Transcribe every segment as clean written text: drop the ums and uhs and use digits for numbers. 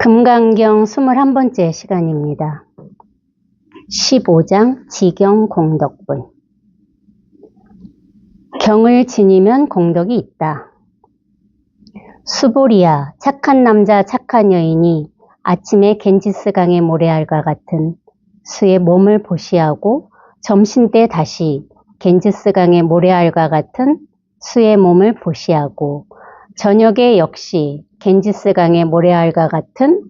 금강경 21번째 시간입니다. 15장 지경공덕분. 경을 지니면 공덕이 있다. 수보리야, 착한 남자 착한 여인이 아침에 겐지스강의 모래알과 같은 수의 몸을 보시하고 점심때 다시 겐지스강의 모래알과 같은 수의 몸을 보시하고 저녁에 역시 겐지스강의 모래알과 같은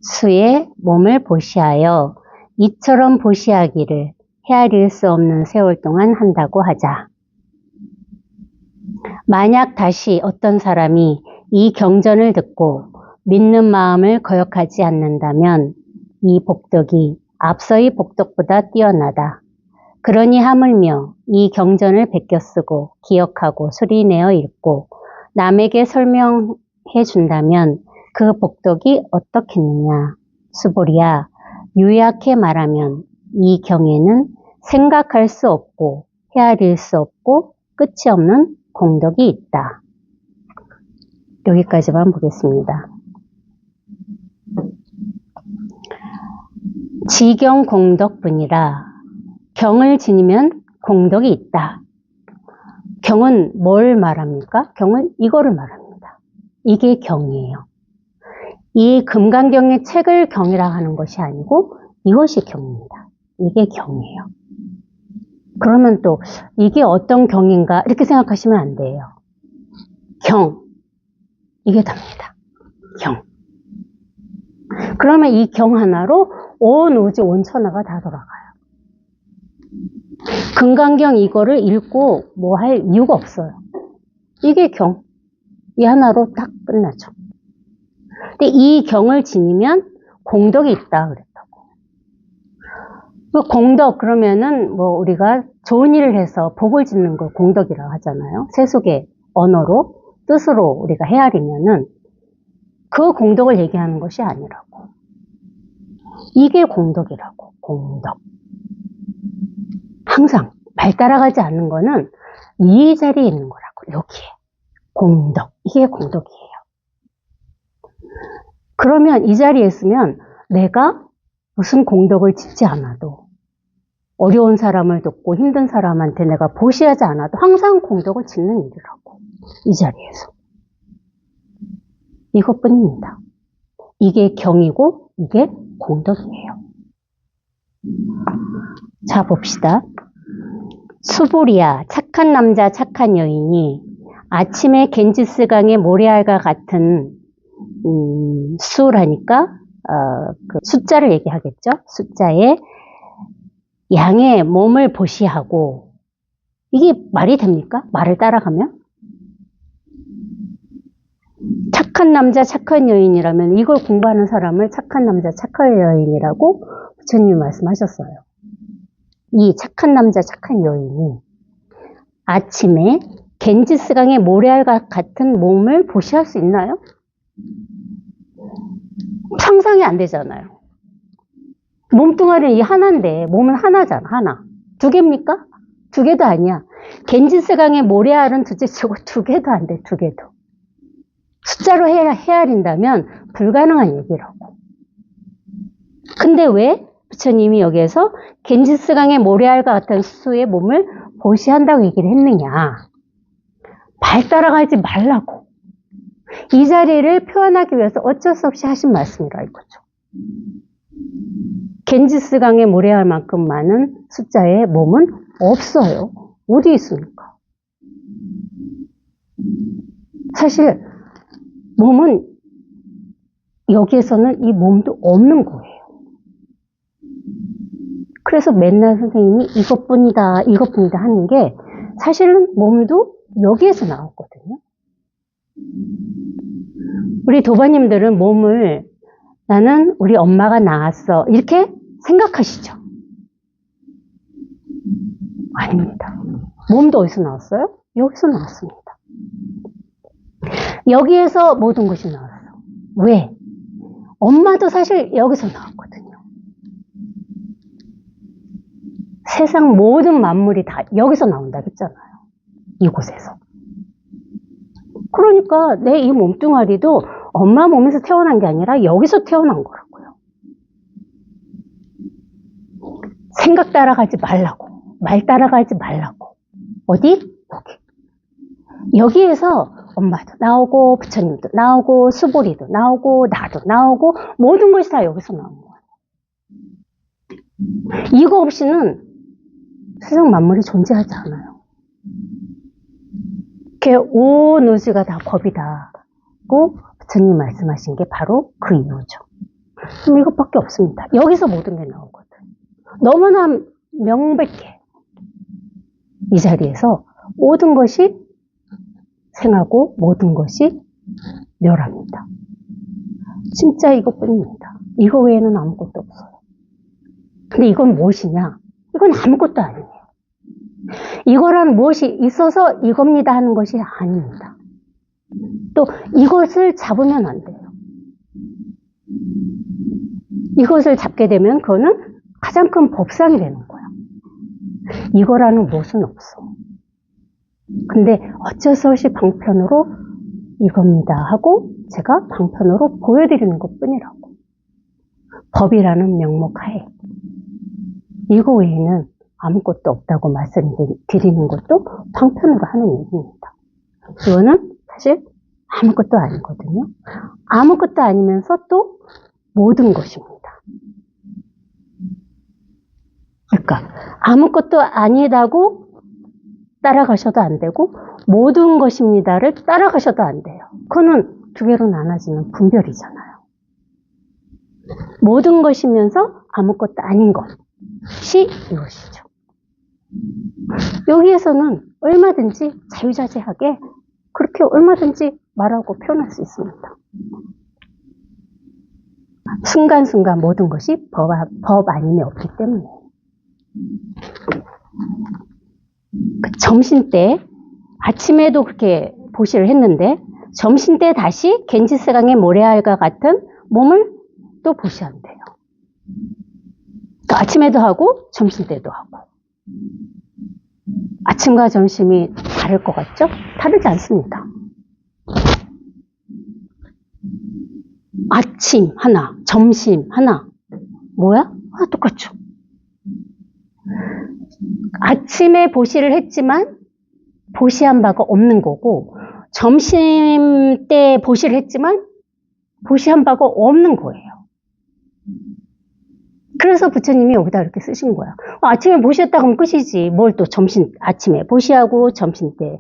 수의 몸을 보시하여 이처럼 보시하기를 헤아릴 수 없는 세월 동안 한다고 하자. 만약 다시 어떤 사람이 이 경전을 듣고 믿는 마음을 거역하지 않는다면 이 복덕이 앞서의 복덕보다 뛰어나다. 그러니 하물며 이 경전을 베껴 쓰고 기억하고 소리내어 읽고 남에게 설명해 준다면 그 복덕이 어떻겠느냐. 수보리야, 요약해 말하면 이 경에는 생각할 수 없고 헤아릴 수 없고 끝이 없는 공덕이 있다. 여기까지만 보겠습니다. 지경공덕분이라 경을 지니면 공덕이 있다. 경은 뭘 말합니까? 경은 이거를 말합니다. 이게 경이에요. 이 금강경의 책을 경이라 하는 것이 아니고 이것이 경입니다. 이게 경이에요. 그러면 또 이게 어떤 경인가 이렇게 생각하시면 안 돼요. 경, 이게 답니다. 경. 그러면 이 경 하나로 온 우주 온 천하가 다 돌아가요. 금강경 이거를 읽고 뭐 할 이유가 없어요. 이게 경. 이 하나로 딱 끝나죠. 근데 이 경을 지니면 공덕이 있다 그랬다고. 그 공덕 그러면은 뭐 우리가 좋은 일을 해서 복을 짓는 걸 공덕이라고 하잖아요. 세속의 언어로 뜻으로 우리가 헤아리면은 그 공덕을 얘기하는 것이 아니라고. 이게 공덕이라고. 공덕. 항상 발 따라가지 않는 거는 이 자리에 있는 거라고. 여기에. 공덕. 이게 공덕이에요. 그러면 이 자리에 있으면 내가 무슨 공덕을 짓지 않아도 어려운 사람을 돕고 힘든 사람한테 내가 보시하지 않아도 항상 공덕을 짓는 일이라고. 이 자리에서. 이것뿐입니다. 이게 경이고 이게 공덕이에요. 자, 봅시다. 수보리야, 착한 남자 착한 여인이 아침에 겐지스강의 모래알과 같은 수라니까 그 숫자를 얘기하겠죠. 숫자에 양의 몸을 보시하고 이게 말이 됩니까? 말을 따라가면? 착한 남자 착한 여인이라면 이걸 공부하는 사람을 착한 남자 착한 여인이라고 부처님이 말씀하셨어요. 이 착한 남자 착한 여인이 아침에 겐지스강의 모래알과 같은 몸을 보시할 수 있나요? 상상이 안 되잖아요. 몸뚱아리는 이 하나인데 몸은 하나잖아. 하나. 두 개입니까? 두 개도 아니야. 겐지스강의 모래알은 둘째치고 두 개도 안 돼. 두 개도. 숫자로 헤아린다면 불가능한 얘기라고. 근데 왜 부처님이 여기에서 겐지스강의 모래알과 같은 수의 몸을 보시한다고 얘기를 했느냐. 발 따라가지 말라고. 이 자리를 표현하기 위해서 어쩔 수 없이 하신 말씀이라 이거죠. 겐지스강의 모래알만큼 많은 숫자의 몸은 없어요. 어디 있습니까? 사실 몸은 여기에서는 이 몸도 없는 거예요. 그래서 맨날 선생님이 이것뿐이다 이것뿐이다 하는 게 사실은 몸도 여기에서 나왔거든요. 우리 도바님들은 몸을 나는 우리 엄마가 낳았어 이렇게 생각하시죠? 아닙니다. 몸도 어디서 나왔어요? 여기서 나왔습니다. 여기에서 모든 것이 나왔어요. 왜? 엄마도 사실 여기서 나왔거든요. 세상 모든 만물이 다 여기서 나온다고 했잖아요. 이곳에서. 그러니까 내 이 몸뚱아리도 엄마 몸에서 태어난 게 아니라 여기서 태어난 거라고요. 생각 따라가지 말라고. 말 따라가지 말라고. 어디? 여기. 여기에서 엄마도 나오고 부처님도 나오고 수보리도 나오고 나도 나오고 모든 것이 다 여기서 나오는 거예요. 이거 없이는 세상 만물이 존재하지 않아요. 이렇게 온 우주가 다 법이다고 부처님 말씀하신 게 바로 그 이유죠. 그럼 이것밖에 없습니다. 여기서 모든 게 나오거든. 너무나 명백해. 이 자리에서 모든 것이 생하고 모든 것이 멸합니다. 진짜 이것뿐입니다. 이거 외에는 아무것도 없어요. 근데 이건 무엇이냐? 이건 아무것도 아니에요. 이거란 무엇이 있어서 이겁니다 하는 것이 아닙니다. 또 이것을 잡으면 안 돼요. 이것을 잡게 되면 그거는 가장 큰 법상이 되는 거야. 이거라는 무엇은 없어. 근데 어쩔 수 없이 방편으로 이겁니다 하고 제가 방편으로 보여드리는 것 뿐이라고. 법이라는 명목하에 이거 외에는 아무것도 없다고 말씀드리는 것도 방편으로 하는 얘기입니다. 이거는 사실 아무것도 아니거든요. 아무것도 아니면서 또 모든 것입니다. 그러니까 아무것도 아니다고 따라가셔도 안 되고 모든 것입니다를 따라가셔도 안 돼요. 그거는 두 개로 나눠지는 분별이잖아요. 모든 것이면서 아무것도 아닌 것이 이것이죠. 여기에서는 얼마든지 자유자재하게 그렇게 얼마든지 말하고 표현할 수 있습니다. 순간순간 모든 것이 법 아님이 없기 때문에. 점심때 아침에도 그렇게 보시를 했는데 점심때 다시 겐지스강의 모래알과 같은 몸을 또 보시한대요. 그러니까 아침에도 하고 점심때도 하고. 아침과 점심이 다를 것 같죠? 다르지 않습니다. 아침 하나, 점심 하나. 뭐야? 똑같죠. 아침에 보시를 했지만 보시한 바가 없는 거고 점심 때 보시를 했지만 보시한 바가 없는 거예요. 그래서 부처님이 여기다 이렇게 쓰신 거야. 아침에 보시했다 그러면 끝이지. 뭘 또 아침에 보시하고 점심 때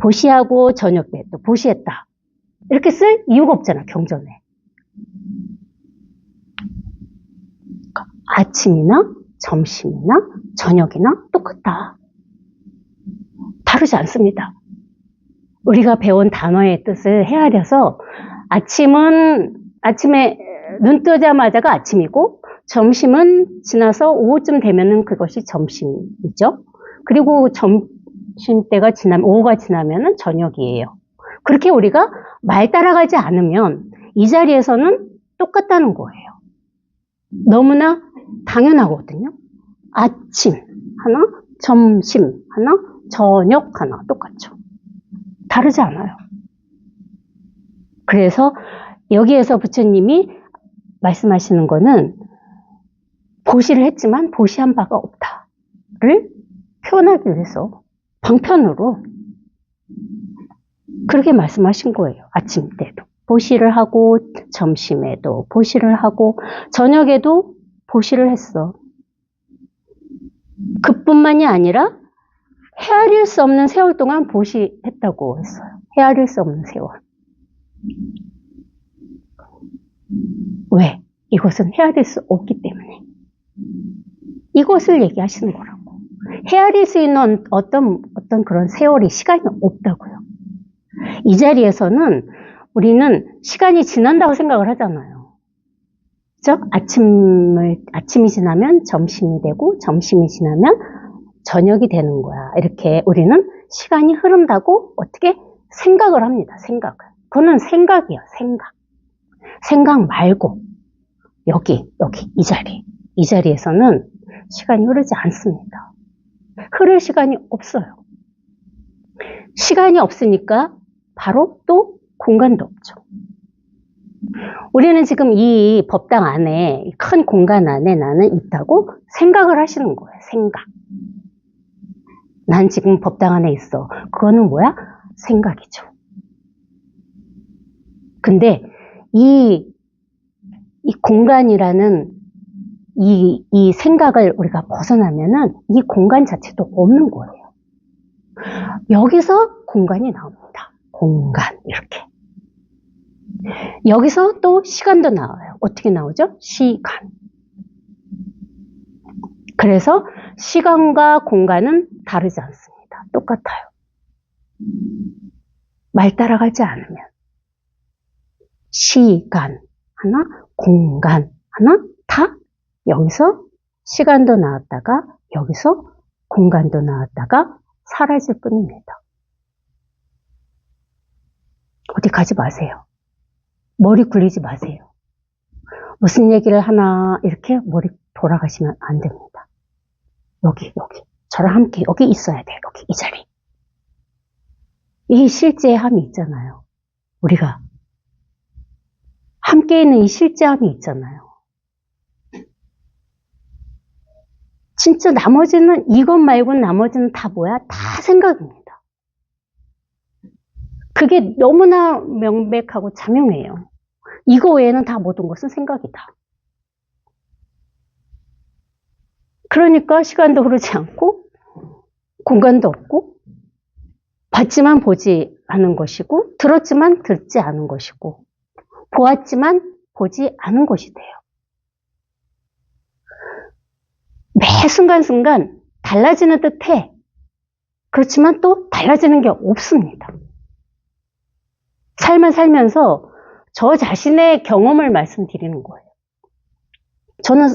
보시하고 저녁 때 또 보시했다. 이렇게 쓸 이유가 없잖아, 경전에. 아침이나 점심이나 저녁이나 똑같다. 다르지 않습니다. 우리가 배운 단어의 뜻을 헤아려서 아침에 눈 뜨자마자가 아침이고 점심은 지나서 오후쯤 되면은 그것이 점심이죠. 그리고 점심때가 지나면 오후가 지나면은 저녁이에요. 그렇게 우리가 말 따라가지 않으면 이 자리에서는 똑같다는 거예요. 너무나 당연하거든요. 아침 하나, 점심 하나, 저녁 하나 똑같죠. 다르지 않아요. 그래서 여기에서 부처님이 말씀하시는 거는 보시를 했지만 보시한 바가 없다를 표현하기 위해서 방편으로 그렇게 말씀하신 거예요. 아침 때도 보시를 하고 점심에도 보시를 하고 저녁에도 보시를 했어. 그뿐만이 아니라 헤아릴 수 없는 세월 동안 보시했다고 했어요. 헤아릴 수 없는 세월. 왜? 이것은 헤아릴 수 없기 때문에. 이것을 얘기하시는 거라고. 헤아릴 수 있는 어떤 그런 세월이, 시간이 없다고요. 이 자리에서는 우리는 시간이 지난다고 생각을 하잖아요. 그죠? 아침이 지나면 점심이 되고, 점심이 지나면 저녁이 되는 거야. 이렇게 우리는 시간이 흐른다고 어떻게 생각을 합니다. 생각을. 그거는 생각이에요. 생각 말고 여기 이 자리에서는 시간이 흐르지 않습니다. 흐를 시간이 없어요. 시간이 없으니까 바로 또 공간도 없죠. 우리는 지금 이 법당 안에, 큰 공간 안에 나는 있다고 생각을 하시는 거예요. 생각. 난 지금 법당 안에 있어. 그거는 뭐야? 생각이죠. 근데 이 공간이라는 이 생각을 우리가 벗어나면은 이 공간 자체도 없는 거예요. 여기서 공간이 나옵니다. 공간, 이렇게. 여기서 또 시간도 나와요. 어떻게 나오죠? 시간. 그래서 시간과 공간은 다르지 않습니다. 똑같아요. 말 따라가지 않으면. 시간 하나, 공간 하나, 다 여기서 시간도 나왔다가 여기서 공간도 나왔다가 사라질 뿐입니다. 어디 가지 마세요. 머리 굴리지 마세요. 무슨 얘기를 하나 이렇게 머리 돌아가시면 안 됩니다. 여기 저랑 함께 여기 있어야 돼요. 여기 이 자리. 이 실제함이 있잖아요. 우리가 함께 있는 이 실제함이 있잖아요. 진짜 나머지는 이것 말고는 나머지는 다 뭐야? 다 생각입니다. 그게 너무나 명백하고 자명해요. 이거 외에는 다 모든 것은 생각이다. 그러니까 시간도 흐르지 않고 공간도 없고 봤지만 보지 않은 것이고 들었지만 듣지 않은 것이고 보았지만 보지 않은 것이 돼요. 매 순간순간 달라지는 듯해. 그렇지만 또 달라지는 게 없습니다. 삶을 살면서 저 자신의 경험을 말씀드리는 거예요. 저는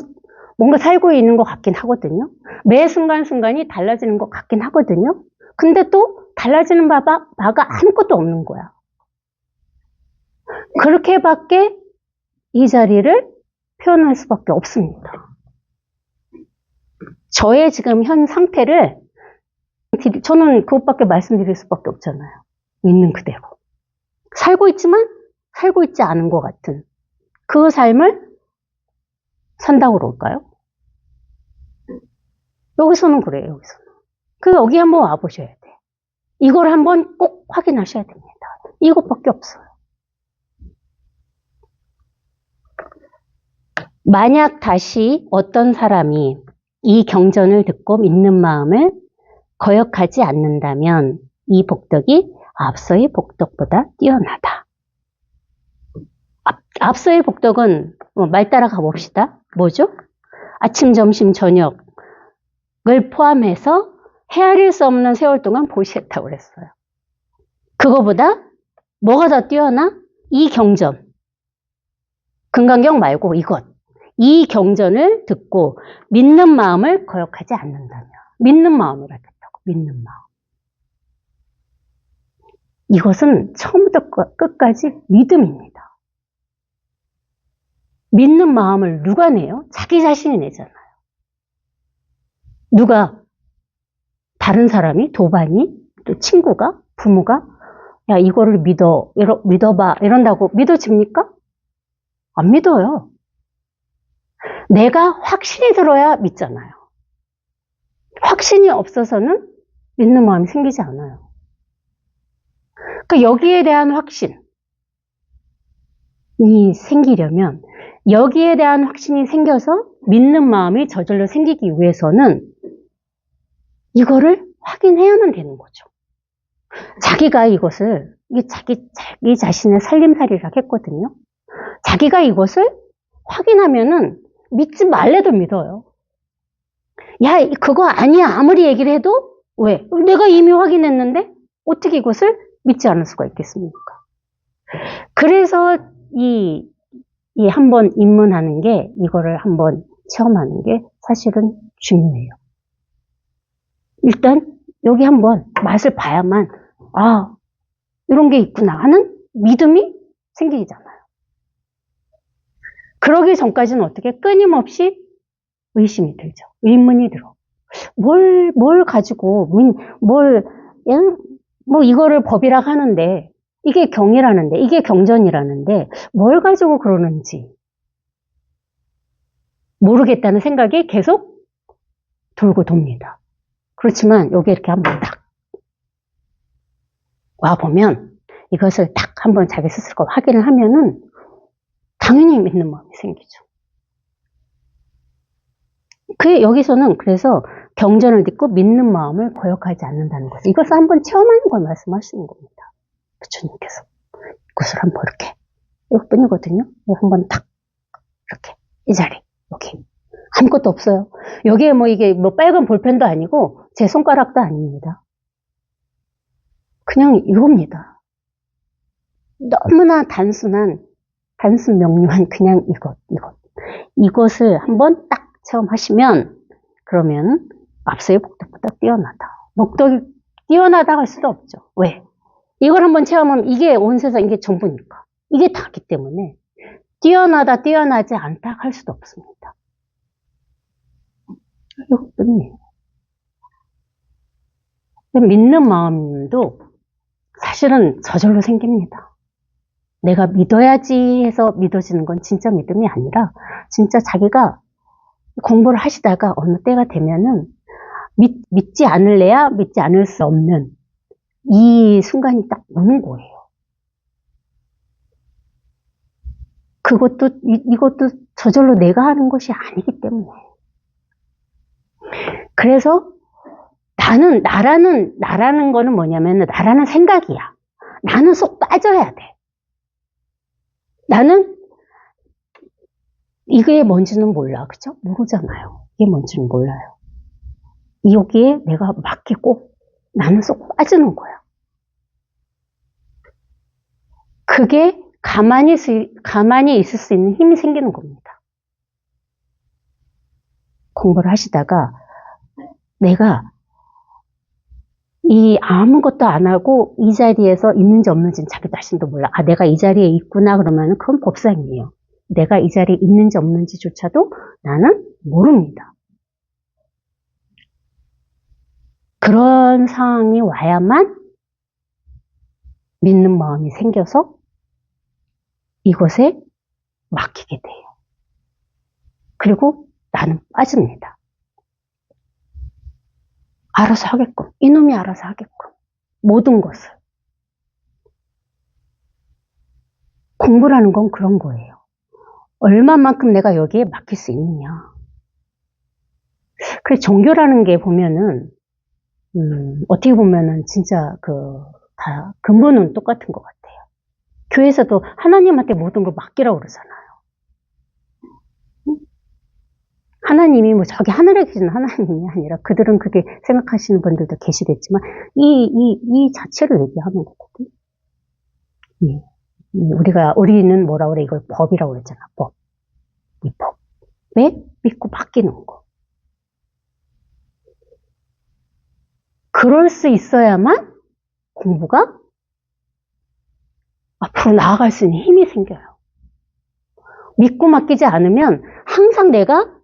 뭔가 살고 있는 것 같긴 하거든요. 매 순간순간이 달라지는 것 같긴 하거든요. 근데 또 달라지는 바가 아무것도 없는 거야. 그렇게밖에 이 자리를 표현할 수밖에 없습니다. 저의 지금 현 상태를 저는 그것밖에 말씀드릴 수밖에 없잖아요. 있는 그대로. 살고 있지만 살고 있지 않은 것 같은 그 삶을 산다고 그럴까요? 여기서는 그래요. 여기서는. 여기 한번 와보셔야 돼. 이걸 한번 꼭 확인하셔야 됩니다. 이것밖에 없어요. 만약 다시 어떤 사람이 이 경전을 듣고 믿는 마음을 거역하지 않는다면 이 복덕이 앞서의 복덕보다 뛰어나다. 앞서의 복덕은 말 따라 가봅시다. 뭐죠? 아침, 점심, 저녁을 포함해서 헤아릴 수 없는 세월 동안 보시했다고 그랬어요. 그거보다 뭐가 더 뛰어나? 이 경전. 금강경 말고 이것. 이 경전을 듣고 믿는 마음을 거역하지 않는다면. 믿는 마음을 하겠다고. 믿는 마음. 이것은 처음부터 끝까지 믿음입니다. 믿는 마음을 누가 내요? 자기 자신이 내잖아요. 누가? 다른 사람이? 도반이? 또 친구가? 부모가? 야, 이거를 믿어봐. 이런다고 믿어집니까? 안 믿어요. 내가 확신이 들어야 믿잖아요. 확신이 없어서는 믿는 마음이 생기지 않아요. 그러니까 여기에 대한 확신이 생기려면 여기에 대한 확신이 생겨서 믿는 마음이 저절로 생기기 위해서는 이거를 확인해야만 되는 거죠. 자기가 이것을 자기 자신의 살림살이라고 했거든요. 자기가 이것을 확인하면은 믿지 말래도 믿어요. 야, 그거 아니야. 아무리 얘기를 해도 왜? 내가 이미 확인했는데 어떻게 이것을 믿지 않을 수가 있겠습니까? 그래서 이 한번 입문하는 게 이거를 한번 체험하는 게 사실은 중요해요. 일단 여기 한번 맛을 봐야만 이런 게 있구나 하는 믿음이 생기잖아요. 그러기 전까지는 어떻게 끊임없이 의심이 들죠. 의문이 들어. 뭘 가지고 뭐 이거를 법이라고 하는데 이게 경이라는데, 이게 경전이라는데, 뭘 가지고 그러는지 모르겠다는 생각이 계속 돌고 돕니다. 그렇지만 여기 이렇게 한번 딱 와보면 이것을 딱 한번 자기 스스로가 확인을 하면은 당연히 믿는 마음이 생기죠. 여기서는 그래서 경전을 듣고 믿는 마음을 거역하지 않는다는 거죠. 이것을 한번 체험하는 걸 말씀하시는 겁니다. 부처님께서. 이것을 한번 이렇게. 이것뿐이거든요. 한번 딱, 이렇게. 이 자리, 여기. 아무것도 없어요. 여기에 뭐 이게 뭐 빨간 볼펜도 아니고 제 손가락도 아닙니다. 그냥 이겁니다. 너무나 단순 명료한 그냥 이것. 이것을 한번 딱 체험하시면, 그러면 앞서의 복덕보다 뛰어나다. 복덕이 뛰어나다 할 수도 없죠. 왜? 이걸 한번 체험하면 이게 온 세상, 이게 전부니까. 이게 다기 때문에 뛰어나다, 뛰어나지 않다 할 수도 없습니다. 이것뿐이에요. 믿는 마음도 사실은 저절로 생깁니다. 내가 믿어야지 해서 믿어지는 건 진짜 믿음이 아니라 진짜 자기가 공부를 하시다가 어느 때가 되면은 믿지 않을래야 믿지 않을 수 없는 이 순간이 딱 오는 거예요. 이것도 저절로 내가 하는 것이 아니기 때문에. 그래서 나라는 거는 뭐냐면, 나라는 생각이야. 나는 쏙 빠져야 돼. 나는 이게 뭔지는 몰라. 그죠? 모르잖아요. 이게 뭔지는 몰라요. 여기에 내가 맡기고 나는 쏙 빠지는 거야. 그게 가만히 있을 수 있는 힘이 생기는 겁니다. 공부를 하시다가 내가 아무것도 안 하고 이 자리에서 있는지 없는지는 자기 자신도 몰라. 아, 내가 이 자리에 있구나 그러면 그건 법상이에요. 내가 이 자리에 있는지 없는지조차도 나는 모릅니다. 그런 상황이 와야만 믿는 마음이 생겨서 이것에 맡기게 돼요. 그리고 나는 빠집니다. 알아서 하게끔. 이놈이 알아서 하게끔. 모든 것을. 공부라는 건 그런 거예요. 얼마만큼 내가 여기에 맡길 수 있느냐. 그래서 종교라는 게 보면은, 어떻게 보면은 진짜 다 근본은 똑같은 것 같아요. 교회에서도 하나님한테 모든 걸 맡기라고 그러잖아요. 하나님이 뭐 저기 하늘에 계신 하나님이 아니라 그들은 그렇게 생각하시는 분들도 계시겠지만 이 자체를 얘기하는 거거든. 예. 우리는 뭐라 그래? 이걸 법이라고 그랬잖아. 법. 이 법. 왜? 믿고 맡기는 거. 그럴 수 있어야만 공부가 앞으로 나아갈 수 있는 힘이 생겨요. 믿고 맡기지 않으면 항상 내가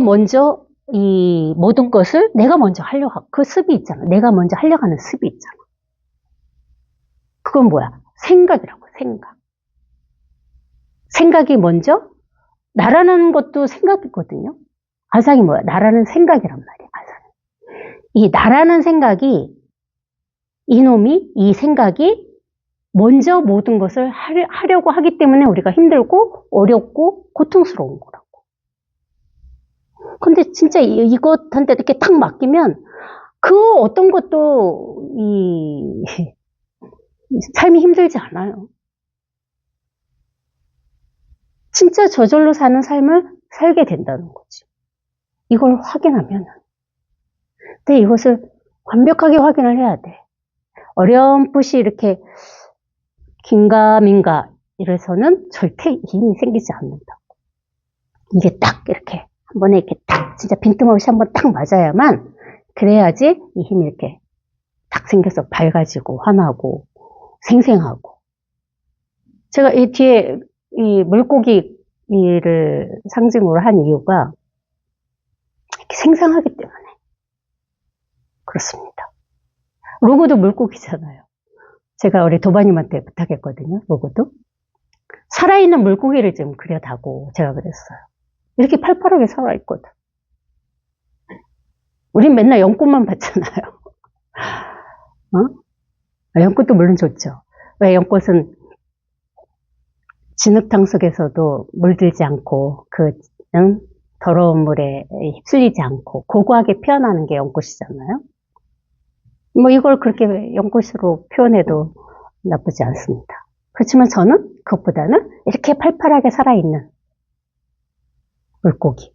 먼저 이 모든 것을 내가 먼저 하려고 하고, 그 습이 있잖아. 내가 먼저 하려고 하는 습이 있잖아. 그건 뭐야? 생각이라고, 생각. 생각이 먼저, 나라는 것도 생각이거든요. 아상이 뭐야? 나라는 생각이란 말이야, 아상. 이 나라는 생각이, 이 생각이 먼저 모든 것을 하려고 하기 때문에 우리가 힘들고, 어렵고, 고통스러운 거라고. 근데 진짜 이것한테 이렇게 탁 맡기면 그 어떤 것도 삶이 힘들지 않아요. 진짜 저절로 사는 삶을 살게 된다는 거지. 이걸 확인하면. 근데 이것을 완벽하게 확인을 해야 돼. 어렴풋이 이렇게 긴가민가 이래서는 절대 힘이 생기지 않는다고. 이게 딱 이렇게 한 번에 이렇게 딱 진짜 빈틈없이 한 번 딱 맞아야만, 그래야지 이 힘이 이렇게 딱 생겨서 밝아지고 환하고 생생하고. 제가 이 뒤에 이 물고기를 상징으로 한 이유가 이렇게 생생하기 때문에 그렇습니다. 로고도 물고기잖아요. 제가 우리 도바님한테 부탁했거든요. 보고도. 살아있는 물고기를 좀 그려다고 제가 그랬어요. 이렇게 팔팔하게 살아있거든. 우린 맨날 연꽃만 봤잖아요. 연꽃도 물론 좋죠. 왜 연꽃은 진흙탕 속에서도 물들지 않고 더러운 물에 휩쓸리지 않고 고고하게 피어나는 게 연꽃이잖아요. 뭐 이걸 그렇게 연꽃으로 표현해도 나쁘지 않습니다. 그렇지만 저는 그것보다는 이렇게 팔팔하게 살아있는 물고기.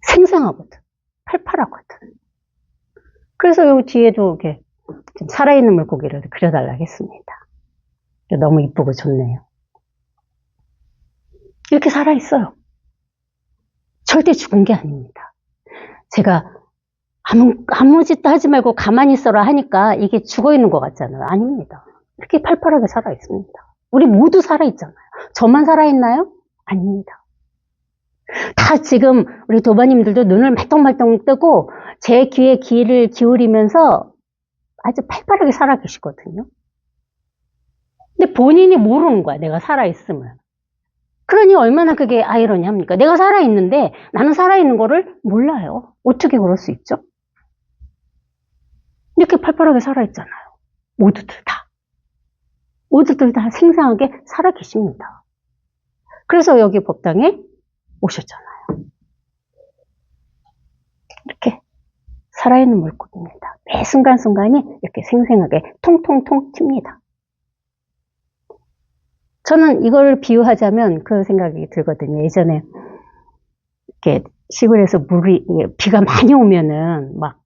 생생하거든. 팔팔하거든. 그래서 여기 뒤에도 이렇게 좀 살아있는 물고기를 그려달라고 했습니다. 너무 이쁘고 좋네요. 이렇게 살아있어요. 절대 죽은 게 아닙니다. 제가 아무 짓도 하지 말고 가만히 있어라 하니까 이게 죽어있는 것 같잖아요. 아닙니다. 이렇게 팔팔하게 살아있습니다. 우리 모두 살아있잖아요. 저만 살아있나요? 아닙니다. 다 지금 우리 도바님들도 눈을 말똥말똥 뜨고 제 귀에 귀를 기울이면서 아주 팔팔하게 살아계시거든요. 근데 본인이 모르는 거야. 내가 살아있음을. 그러니 얼마나 그게 아이러니합니까? 내가 살아있는데 나는 살아있는 거를 몰라요. 어떻게 그럴 수 있죠? 이렇게 팔팔하게 살아있잖아요. 모두들 다 생생하게 살아계십니다. 그래서 여기 법당에 오셨잖아요. 이렇게 살아있는 물고기입니다. 매 순간순간이 이렇게 생생하게 통통통 튑니다. 저는 이걸 비유하자면 그 생각이 들거든요. 예전에 이렇게 시골에서 비가 많이 오면은 막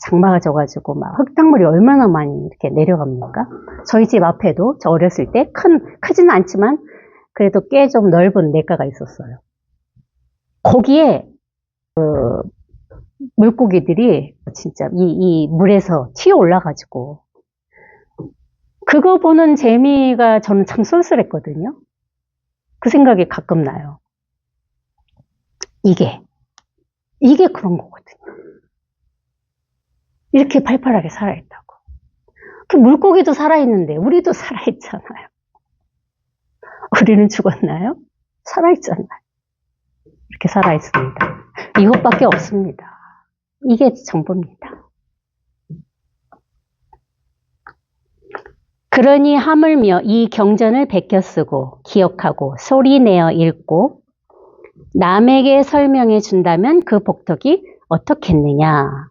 장마가 져가지고 막 흙탕물이 얼마나 많이 이렇게 내려갑니까? 저희 집 앞에도 저 어렸을 때 크지는 않지만 그래도 꽤 좀 넓은 냇가가 있었어요. 거기에 물고기들이 진짜 이 물에서 튀어 올라가지고 그거 보는 재미가 저는 참 쏠쏠했거든요. 그 생각이 가끔 나요. 이게 그런 거거든요. 이렇게 팔팔하게 살아있다고. 그 물고기도 살아있는데 우리도 살아있잖아요. 우리는 죽었나요? 살아있잖아요. 이렇게 살아있습니다. 이것밖에 없습니다. 이게 전부입니다. 그러니 하물며 이 경전을 베껴 쓰고 기억하고 소리내어 읽고 남에게 설명해 준다면 그 복덕이 어떻겠느냐.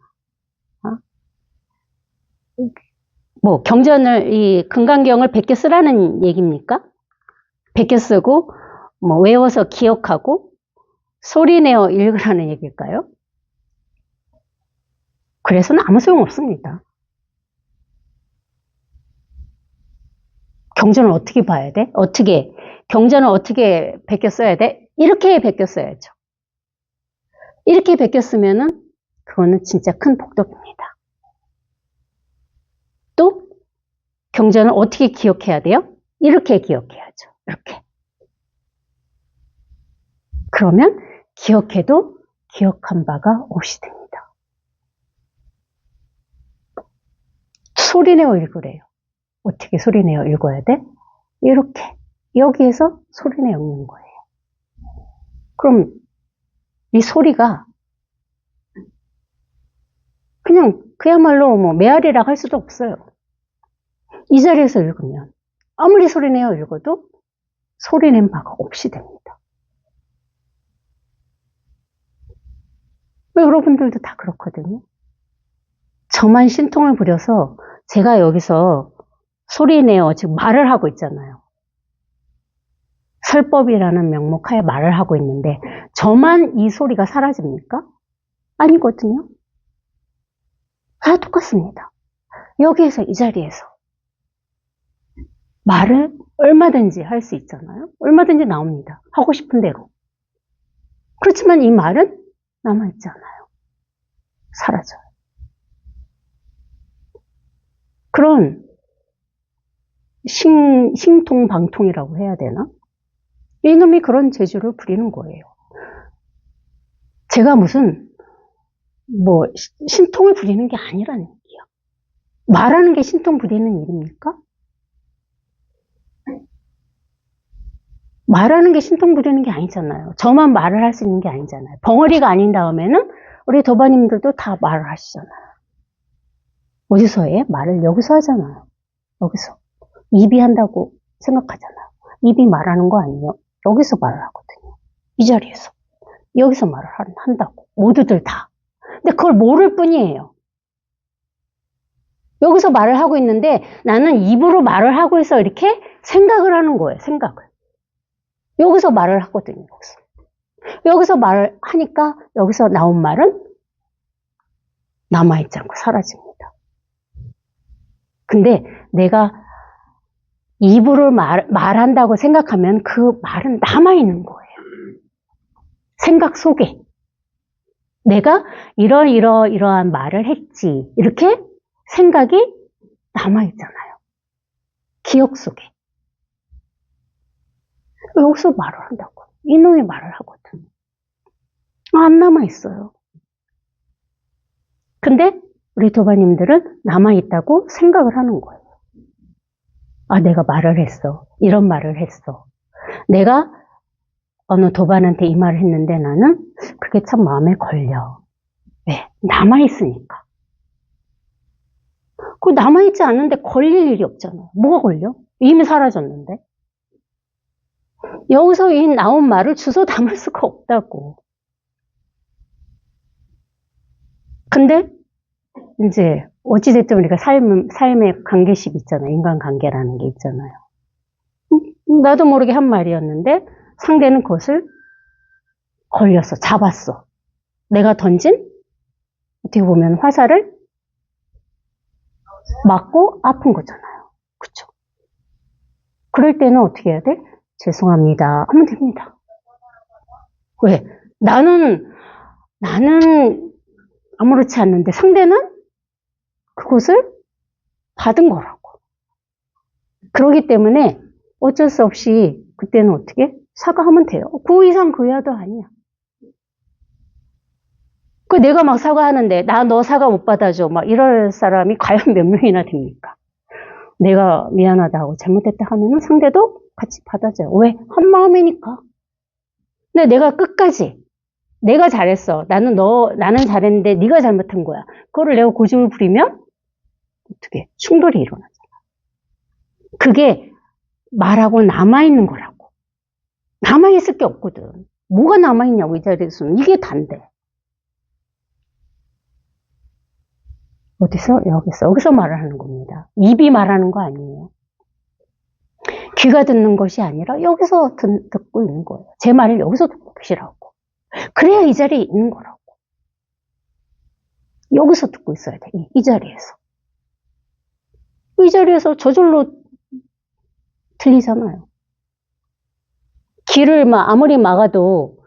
뭐 경전을 이 금강경을 베껴 쓰라는 얘기입니까? 베껴 쓰고 뭐 외워서 기억하고 소리내어 읽으라는 얘기일까요? 그래서는 아무 소용 없습니다. 경전을 어떻게 봐야 돼? 경전을 어떻게 베껴 써야 돼? 이렇게 베껴 써야죠. 이렇게 베껴 쓰면은 그거는 진짜 큰 복덕입니다. 또 경전을 어떻게 기억해야 돼요? 이렇게 기억해야죠. 이렇게. 그러면 기억해도 기억한 바가 없이 됩니다. 소리내어 읽으래요. 어떻게 소리내어 읽어야 돼? 이렇게. 여기에서 소리내어 읽는 거예요. 그럼 이 소리가 그냥 그야말로 뭐 메아리라 할 수도 없어요. 이 자리에서 읽으면 아무리 소리내어 읽어도 소리낸 바가 없이 됩니다. 여러분들도 다 그렇거든요. 저만 신통을 부려서 제가 여기서 소리내어 지금 말을 하고 있잖아요. 설법이라는 명목하에 말을 하고 있는데 저만 이 소리가 사라집니까? 아니거든요. 다 똑같습니다. 여기에서 이 자리에서 말을 얼마든지 할 수 있잖아요. 얼마든지 나옵니다. 하고 싶은 대로. 그렇지만 이 말은 남아있잖아요. 사라져요. 그런 신통방통이라고 해야 되나? 이놈이 그런 재주를 부리는 거예요. 제가 무슨 뭐 신통을 부리는 게 아니라는 얘기야. 말하는 게 신통 부리는 일입니까? 말하는 게 신통 부리는 게 아니잖아요. 저만 말을 할 수 있는 게 아니잖아요. 벙어리가 아닌 다음에는 우리 도바님들도 다 말을 하시잖아요. 어디서 해? 말을 여기서 하잖아요. 여기서. 입이 한다고 생각하잖아요. 입이 말하는 거 아니에요. 여기서 말을 하거든요. 이 자리에서. 여기서 말을 한다고. 모두들 다. 근데 그걸 모를 뿐이에요. 여기서 말을 하고 있는데 나는 입으로 말을 하고 있어 이렇게 생각을 하는 거예요. 생각을. 여기서 말을 하거든요. 여기서 말을 하니까 여기서 나온 말은 남아있지 않고 사라집니다. 근데 내가 입으로 말한다고 생각하면 그 말은 남아있는 거예요. 생각 속에. 내가 이러한 말을 했지. 이렇게 생각이 남아있잖아요. 기억 속에. 여기서 말을 한다고. 이놈이 말을 하거든. 안 남아있어요. 근데 우리 도바님들은 남아있다고 생각을 하는 거예요. 아, 내가 말을 했어. 이런 말을 했어. 내가 어느 도반한테 이 말을 했는데 나는 그게 참 마음에 걸려. 왜? 남아있으니까. 그 남아있지 않은데 걸릴 일이 없잖아요. 뭐가 걸려? 이미 사라졌는데. 여기서 이 나온 말을 주워 담을 수가 없다고. 근데 이제 어찌됐든 우리가 삶의 관계식 있잖아요. 인간관계라는 게 있잖아요. 나도 모르게 한 말이었는데 상대는 그것을 걸렸어. 잡았어. 내가 던진 어떻게 보면 화살을 맞고 아픈 거잖아요. 그쵸? 그럴 때는 어떻게 해야 돼? 죄송합니다. 하면 됩니다. 왜? 나는 아무렇지 않는데 상대는 그것을 받은 거라고. 그러기 때문에 어쩔 수 없이 그때는 어떻게? 사과하면 돼요. 그 이상 그 이하도 아니야. 그 내가 막 사과하는데 너 사과 못 받아줘. 막 이럴 사람이 과연 몇 명이나 됩니까? 내가 미안하다고 잘못했다 하면은 상대도 같이 받아줘요. 왜? 한 마음이니까. 근데 내가 끝까지 내가 잘했어. 나는 잘했는데 네가 잘못한 거야. 그거를 내가 고집을 부리면 어떻게 충돌이 일어나잖아. 그게 말하고 남아있는 거라고. 남아있을 게 없거든. 뭐가 남아있냐고 이 자리에서는. 이게 단데. 어디서? 여기서 말을 하는 겁니다. 입이 말하는 거 아니에요. 귀가 듣는 것이 아니라 여기서 듣고 있는 거예요. 제 말을 여기서 듣고 계시라고. 그래야 이 자리에 있는 거라고. 여기서 듣고 있어야 돼. 이 자리에서. 이 자리에서 저절로 들리잖아요. 귀를 아무리 막아도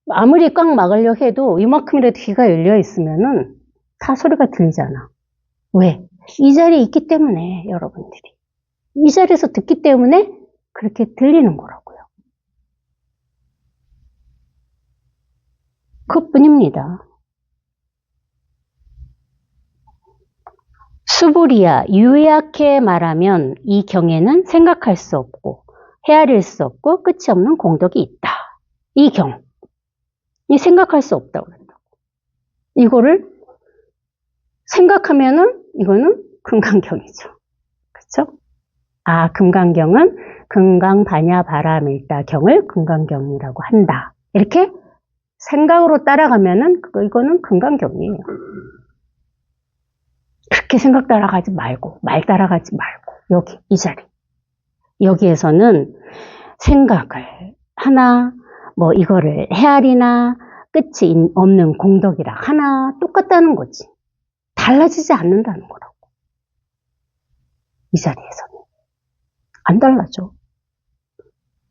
아무리 꽉 막으려 해도 이만큼이라도 귀가 열려 있으면은 다 소리가 들리잖아. 왜? 이 자리에 있기 때문에 여러분들이. 이 자리에서 듣기 때문에 그렇게 들리는 거라고요. 그것뿐입니다. 수부리야, 유약해 말하면 이 경에는 생각할 수 없고 헤아릴 수 없고 끝이 없는 공덕이 있다. 이 경. 이 생각할 수 없다고 그런다고. 이거를 생각하면은 이거는 금강경이죠. 그렇죠? 아, 금강경은 금강반야바라밀다 경을 금강경이라고 한다. 이렇게 생각으로 따라가면은 이거는 금강경이에요. 그렇게 생각 따라가지 말고 말 따라가지 말고 여기 이 자리. 여기에서는 생각을 하나 이거를 헤아리나 끝이 없는 공덕이라 하나 똑같다는 거지. 달라지지 않는다는 거라고. 이 자리에서는. 안 달라져.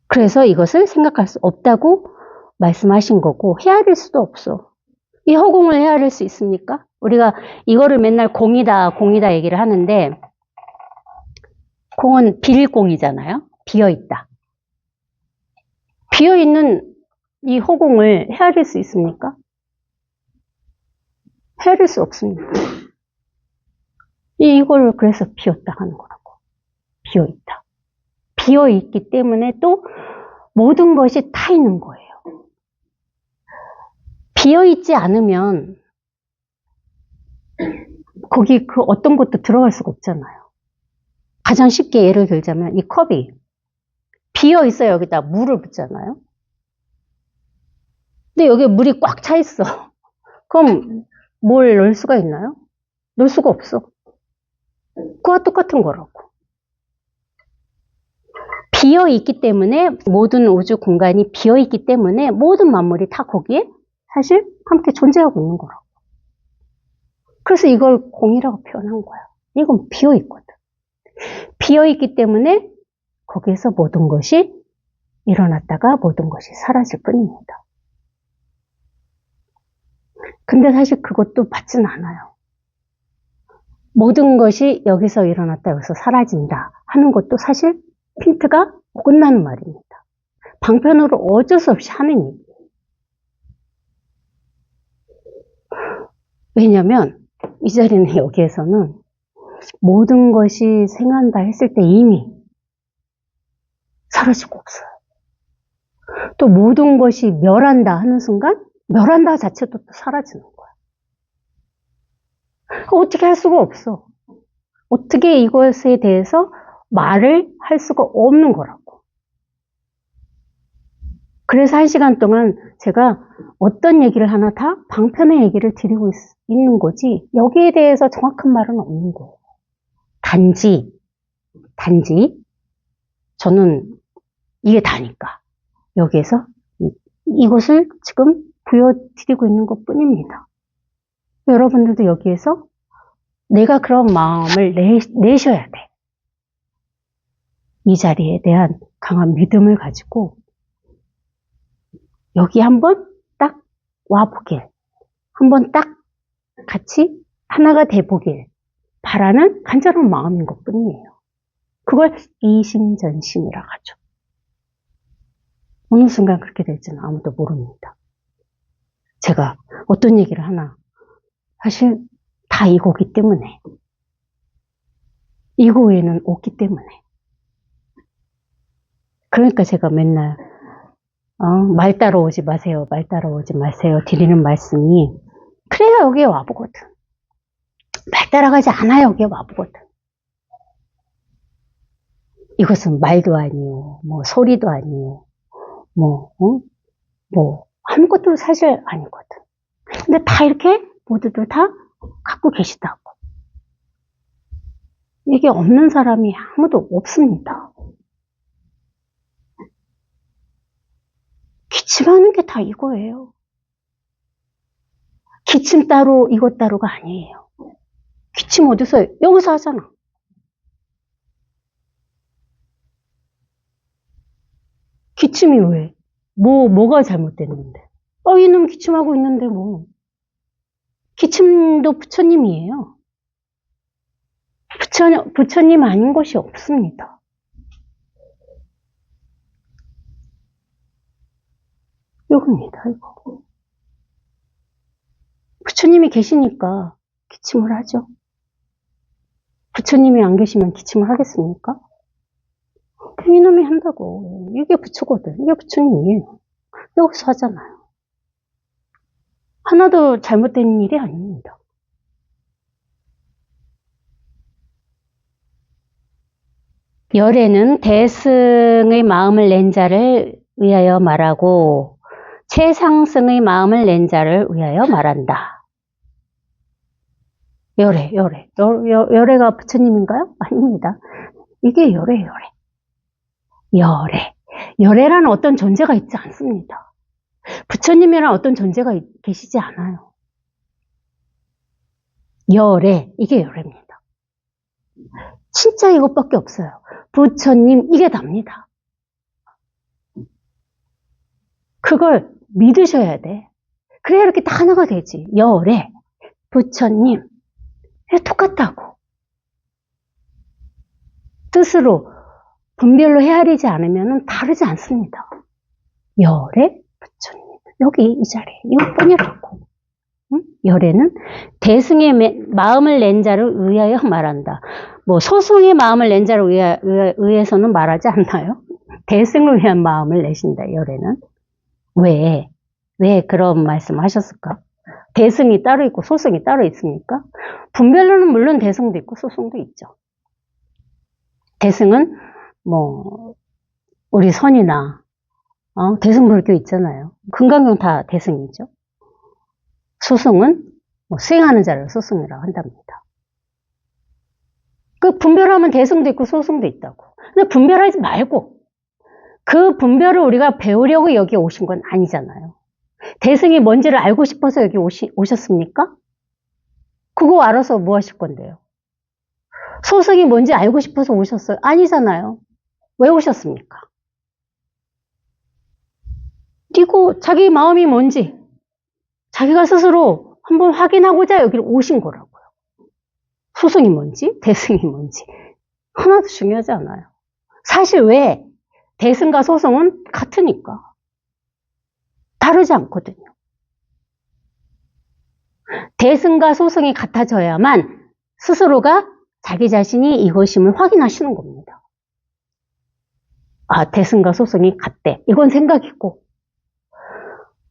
그래서 이것을 생각할 수 없다고 말씀하신 거고 헤아릴 수도 없어. 이 허공을 헤아릴 수 있습니까? 우리가 이거를 맨날 공이다 얘기를 하는데 공은 빌공이잖아요. 비어있다. 비어있는 이 허공을 헤아릴 수 있습니까? 헤아릴 수 없습니다. 이걸 그래서 비었다 하는 거라고. 비어있다. 비어 있기 때문에 또 모든 것이 타 있는 거예요. 비어 있지 않으면 거기 그 어떤 것도 들어갈 수가 없잖아요. 가장 쉽게 예를 들자면 이 컵이 비어 있어요. 여기다 물을 붓잖아요. 근데 여기에 물이 꽉 차 있어. 그럼 뭘 넣을 수가 있나요? 넣을 수가 없어. 그와 똑같은 거라고. 비어 있기 때문에 모든 우주 공간이 비어 있기 때문에 모든 만물이 다 거기에 사실 함께 존재하고 있는 거라고. 그래서 이걸 공이라고 표현한 거야. 이건 비어 있거든. 비어 있기 때문에 거기에서 모든 것이 일어났다가 모든 것이 사라질 뿐입니다. 근데 사실 그것도 맞진 않아요. 모든 것이 여기서 일어났다 여기서 사라진다 하는 것도 사실 핀트가 끝나는 말입니다. 방편으로 어쩔 수 없이 하는 얘기예요. 왜냐하면 이 자리는 여기에서는 모든 것이 생한다 했을 때 이미 사라지고 없어요. 또 모든 것이 멸한다 하는 순간 멸한다 자체도 또 사라지는 거야. 어떻게 할 수가 없어. 어떻게 이것에 대해서 말을 할 수가 없는 거라고. 그래서 1시간 동안 제가 어떤 얘기를 하나 다 방편의 얘기를 드리고 있는 거지 여기에 대해서 정확한 말은 없는 거예요. 단지 저는 이게 다니까 여기에서 이것을 지금 보여드리고 있는 것 뿐입니다. 여러분들도 여기에서 내가 그런 마음을 내셔야 돼. 이 자리에 대한 강한 믿음을 가지고 여기 한번 딱 와보길, 한번 딱 같이 하나가 돼보길 바라는 간절한 마음인 것 뿐이에요. 그걸 이심전심이라 하죠. 어느 순간 그렇게 될지는 아무도 모릅니다. 제가 어떤 얘기를 하나 사실 다 이거기 때문에 이거 외에는 없기 때문에 그러니까 제가 맨날 말 따라오지 마세요. 말 따라오지 마세요. 드리는 말씀이 그래야 여기에 와보거든. 말 따라가지 않아야 여기에 와보거든. 이것은 말도 아니요. 뭐 소리도 아니요. 뭐 아무것도 사실 아니거든. 근데 다 이렇게 모두들 다 갖고 계시다고. 이게 없는 사람이 아무도 없습니다. 기침하는 게 다 이거예요. 기침 따로 이것 따로가 아니에요. 기침 어디서 해요? 여기서 하잖아. 기침이 왜? 뭐가 잘못됐는데? 이놈 기침하고 있는데 뭐. 기침도 부처님이에요. 부처님 아닌 것이 없습니다. 이겁니다, 이거. 부처님이 계시니까 기침을 하죠. 부처님이 안 계시면 기침을 하겠습니까? 이놈이 한다고. 이게 부처거든. 이게 부처님이에요. 여기서 하잖아요. 하나도 잘못된 일이 아닙니다. 열애는 대승의 마음을 낸 자를 위하여 말하고 최상승의 마음을 낸 자를 위하여 말한다. 열애가 부처님인가요? 아닙니다. 이게 열애예요. 열애라는 어떤 존재가 있지 않습니다. 부처님이라는 어떤 존재가 계시지 않아요. 이게 열애입니다. 진짜 이것밖에 없어요. 부처님, 이게 답니다. 그걸 믿으셔야 돼. 그래야 이렇게 다 하나가 되지. 열애, 부처님, 똑같다고. 뜻으로 분별로 헤아리지 않으면 다르지 않습니다. 열애, 부처님. 여기 이 자리에 이것뿐이라고. 열애는 대승의 마음을 낸 자를 의하여 말한다. 뭐 소승의 마음을 낸 자를 의해서는 말하지 않나요? 대승을 위한 마음을 내신다. 열애는. 왜 그런 말씀을 하셨을까? 대승이 따로 있고 소승이 따로 있습니까? 분별로는 물론 대승도 있고 소승도 있죠. 대승은 뭐 우리 선이나 대승불교 있잖아요. 금강경 다 대승이죠. 소승은 뭐 수행하는 자를 소승이라고 한답니다. 그 분별하면 대승도 있고 소승도 있다고. 근데 분별하지 말고 그 분별을 우리가 배우려고 여기 오신 건 아니잖아요. 대승이 뭔지를 알고 싶어서 여기 오셨습니까? 그거 알아서 뭐 하실 건데요? 소승이 뭔지 알고 싶어서 오셨어요? 아니잖아요. 왜 오셨습니까? 그리고 자기 마음이 뭔지 자기가 스스로 한번 확인하고자 여기를 오신 거라고요. 소승이 뭔지 대승이 뭔지 하나도 중요하지 않아요. 사실 왜 대승과 소승은 같으니까 다르지 않거든요. 대승과 소승이 같아져야만 스스로가 자기 자신이 이것임을 확인하시는 겁니다. 아, 대승과 소승이 같대. 이건 생각이고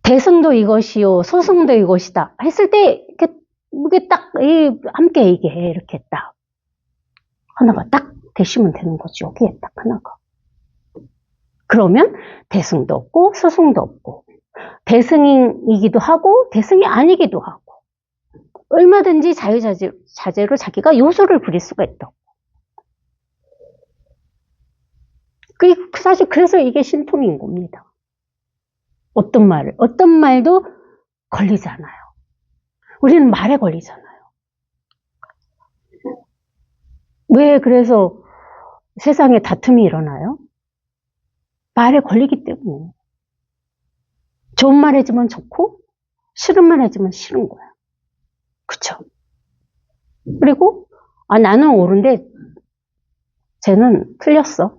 대승도 이것이요, 소승도 이것이다 했을 때 이게 딱 함께 이렇게 딱 하나가 딱 되시면 되는 거죠. 여기에 딱 하나가. 그러면 대승도 없고 소승도 없고 대승이기도 하고 대승이 아니기도 하고 얼마든지 자유자재로 자기가 요소를 부릴 수가 있다고. 사실 그래서 이게 신통인 겁니다. 어떤 말도 걸리잖아요. 우리는 말에 걸리잖아요. 왜 그래서 세상에 다툼이 일어나요? 말에 걸리기 때문에. 좋은 말 해주면 좋고 싫은 말 해주면 싫은 거야. 그쵸? 그리고 나는 옳은데 쟤는 틀렸어.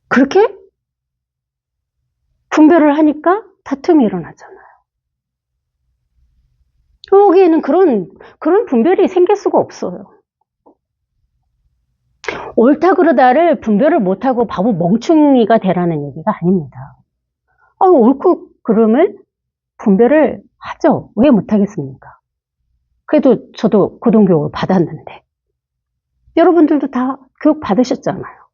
그렇게 분별을 하니까 다툼이 일어나잖아요. 여기에는 그런 분별이 생길 수가 없어요. 옳다 그르다를 분별을 못하고 바보 멍충이가 되라는 얘기가 아닙니다. 옳고 그름을 분별을 하죠. 왜 못하겠습니까? 그래도 저도 고등교육을 받았는데 여러분들도 다 교육 받으셨잖아요.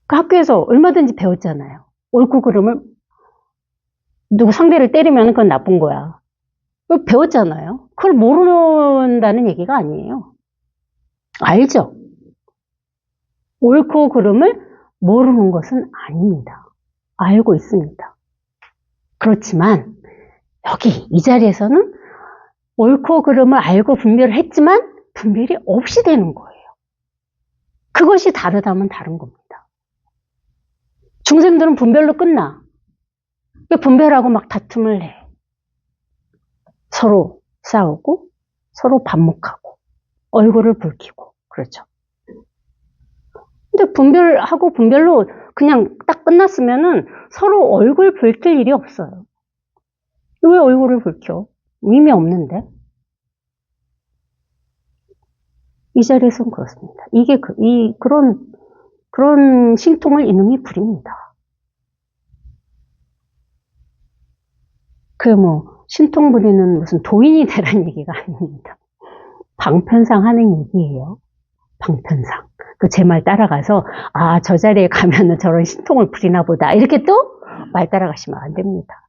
그 학교에서 얼마든지 배웠잖아요. 옳고 그름을 누구 상대를 때리면 그건 나쁜 거야. 배웠잖아요. 그걸 모른다는 얘기가 아니에요. 알죠? 옳고 그름을 모르는 것은 아닙니다. 알고 있습니다. 그렇지만 여기 이 자리에서는 옳고 그름을 알고 분별을 했지만 분별이 없이 되는 거예요. 그것이 다르다면 다른 겁니다. 중생들은 분별로 끝나. 분별하고 막 다툼을 해. 서로 싸우고 서로 반목하고 얼굴을 붉히고 그렇죠. 근데 분별하고 분별로 그냥 딱 끝났으면은 서로 얼굴 붉힐 일이 없어요. 왜 얼굴을 붉혀? 의미 없는데. 이 자리에서는 그렇습니다. 이게 그런 신통을 이놈이 부립니다. 신통 부리는 무슨 도인이 되라는 얘기가 아닙니다. 방편상 하는 얘기예요. 방편상. 제 말 따라가서 저 자리에 가면은 저런 신통을 부리나 보다 이렇게 또 말 따라가시면 안 됩니다.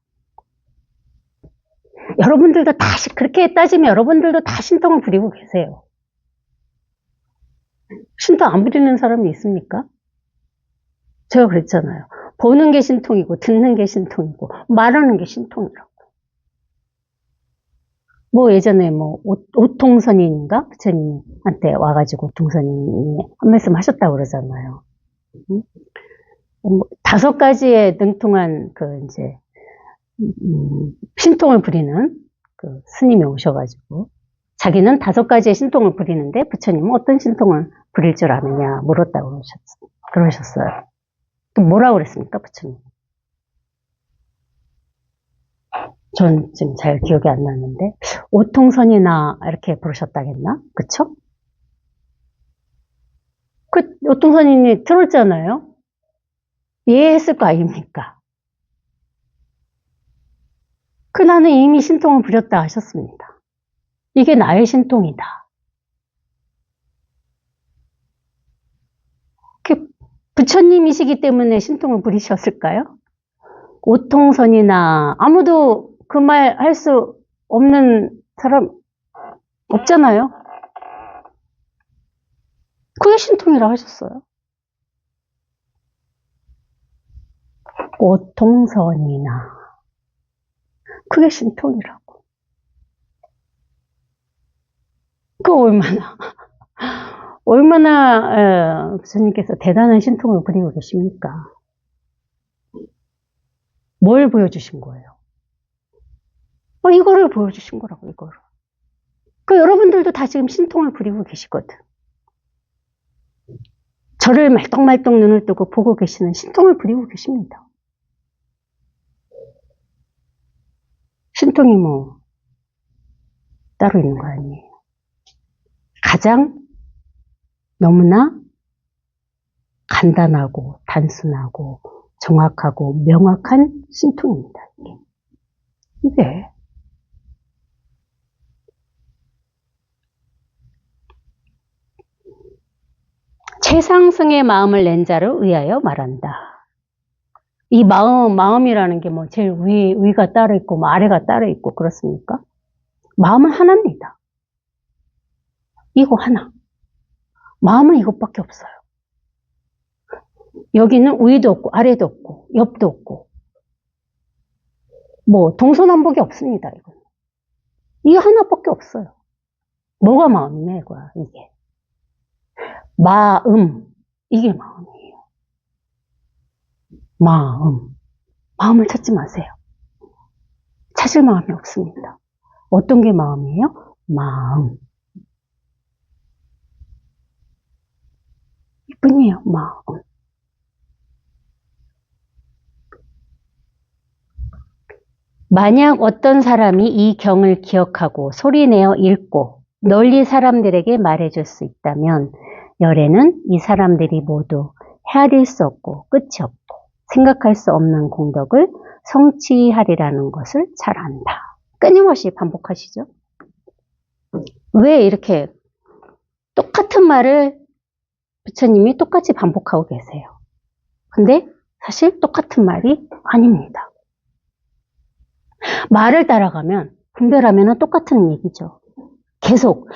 여러분들도 그렇게 따지면 여러분들도 다 신통을 부리고 계세요. 신통 안 부리는 사람이 있습니까? 제가 그랬잖아요. 보는 게 신통이고 듣는 게 신통이고 말하는 게 신통이라고. 예전에 오통선인가 부처님한테 와가지고 오통선인이 한 말씀 하셨다고 그러잖아요. 5가지의 능통한 신통을 부리는 스님이 오셔가지고 자기는 5가지의 신통을 부리는데 부처님은 어떤 신통을 부릴 줄 아느냐 물었다고 그러셨어요. 또 뭐라고 그랬습니까, 부처님? 전 지금 잘 기억이 안 나는데, 오통선이나 이렇게 부르셨다겠나? 그쵸? 그 오통선이니 들었잖아요? 이해했을 거 아닙니까? 그 나는 이미 신통을 부렸다 하셨습니다. 이게 나의 신통이다. 그 부처님이시기 때문에 신통을 부리셨을까요? 오통선이나 아무도 그 말 할 수 없는 사람 없잖아요. 그게 신통이라고 하셨어요. 오통선이나 그게 신통이라고. 그 얼마나 부처님께서 대단한 신통을 부리고 계십니까? 뭘 보여주신 거예요? 이거를 보여주신 거라고, 이거를. 그 여러분들도 다 지금 신통을 부리고 계시거든. 저를 말똥말똥 눈을 뜨고 보고 계시는 신통을 부리고 계십니다. 신통이 뭐 따로 있는 거 아니에요. 가장 너무나 간단하고 단순하고 정확하고 명확한 신통입니다. 이게 최상승의 마음을 낸 자를 의하여 말한다. 이 마음이라는 게 뭐 제일 위가 따로 있고 뭐 아래가 따로 있고 그렇습니까? 마음은 하나입니다. 이거 하나. 마음은 이것밖에 없어요. 여기는 위도 없고 아래도 없고 옆도 없고 뭐 동서남북이 없습니다. 이거. 이거 하나밖에 없어요. 뭐가 마음이냐 이거야 이게. 마음. 이게 마음이에요. 마음을 찾지 마세요. 찾을 마음이 없습니다. 어떤 게 마음이에요? 마음. 이뿐이에요. 마음. 만약 어떤 사람이 이 경을 기억하고 소리내어 읽고 널리 사람들에게 말해줄 수 있다면 열애는 이 사람들이 모두 헤아릴 수 없고 끝이 없고 생각할 수 없는 공덕을 성취하리라는 것을 잘 안다. 끊임없이 반복하시죠. 왜 이렇게 똑같은 말을 부처님이 똑같이 반복하고 계세요. 근데 사실 똑같은 말이 아닙니다. 말을 따라가면 분별하면 똑같은 얘기죠. 계속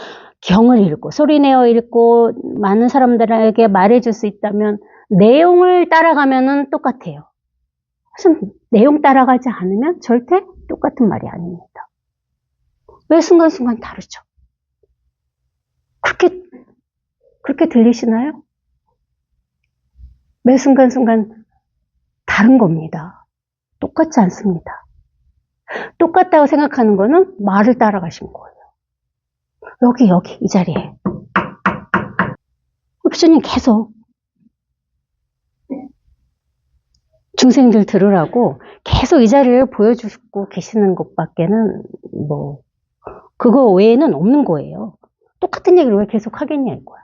경을 읽고 소리내어 읽고 많은 사람들에게 말해줄 수 있다면 내용을 따라가면 똑같아요. 하지만 내용 따라가지 않으면 절대 똑같은 말이 아닙니다. 왜 순간순간 다르죠? 그렇게 들리시나요? 매 순간순간 다른 겁니다. 똑같지 않습니다. 똑같다고 생각하는 거는 말을 따라가신 거예요. 여기 이 자리에 부처님 계속 중생들 들으라고 계속 이 자리를 보여주고 계시는 것밖에는 뭐 그거 외에는 없는 거예요. 똑같은 얘기를 왜 계속 하겠냐 이거야.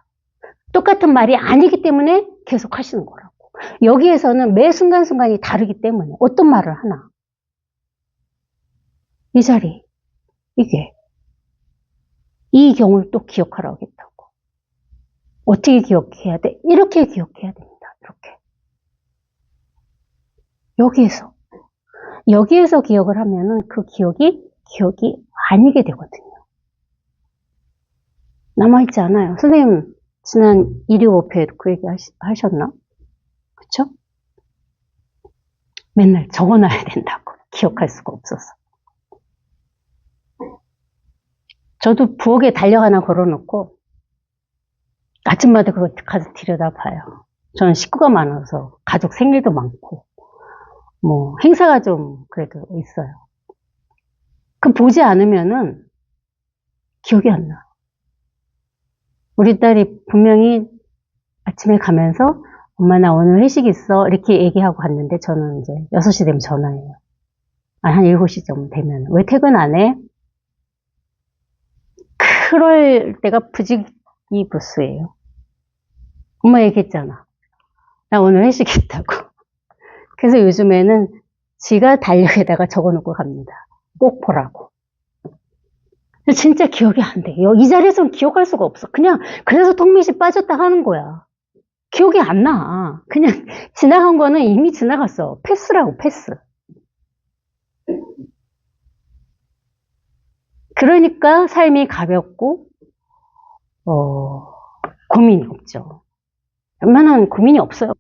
똑같은 말이 아니기 때문에 계속 하시는 거라고. 여기에서는 매 순간순간이 다르기 때문에 어떤 말을 하나 이 자리 이게 이 경우를 또 기억하라고 했다고. 어떻게 기억해야 돼? 이렇게 기억해야 됩니다. 이렇게. 여기에서 기억을 하면은 그 기억이 아니게 되거든요. 남아있지 않아요. 선생님, 지난 1.25회에도 그 얘기 하셨나? 그쵸? 맨날 적어놔야 된다고. 기억할 수가 없어서. 저도 부엌에 달력 하나 걸어놓고 아침마다 그거 가서 들여다봐요. 저는 식구가 많아서 가족 생일도 많고 뭐 행사가 좀 그래도 있어요. 그 보지 않으면은 기억이 안 나. 우리 딸이 분명히 아침에 가면서 엄마 나 오늘 회식 있어 이렇게 얘기하고 갔는데 저는 이제 6시 되면 전화해요. 한 7시 정도 되면. 왜 퇴근 안 해? 그럴 때가 부지기부수예요. 엄마 얘기했잖아. 나 오늘 회식했다고. 그래서 요즘에는 지가 달력에다가 적어놓고 갑니다. 꼭 보라고. 진짜 기억이 안 돼. 이 자리에서는 기억할 수가 없어. 그냥 그래서 턱밑이 빠졌다 하는 거야. 기억이 안 나. 그냥 지나간 거는 이미 지나갔어. 패스라고, 패스. 그러니까 삶이 가볍고 고민이 없죠. 웬만한 고민이 없어요.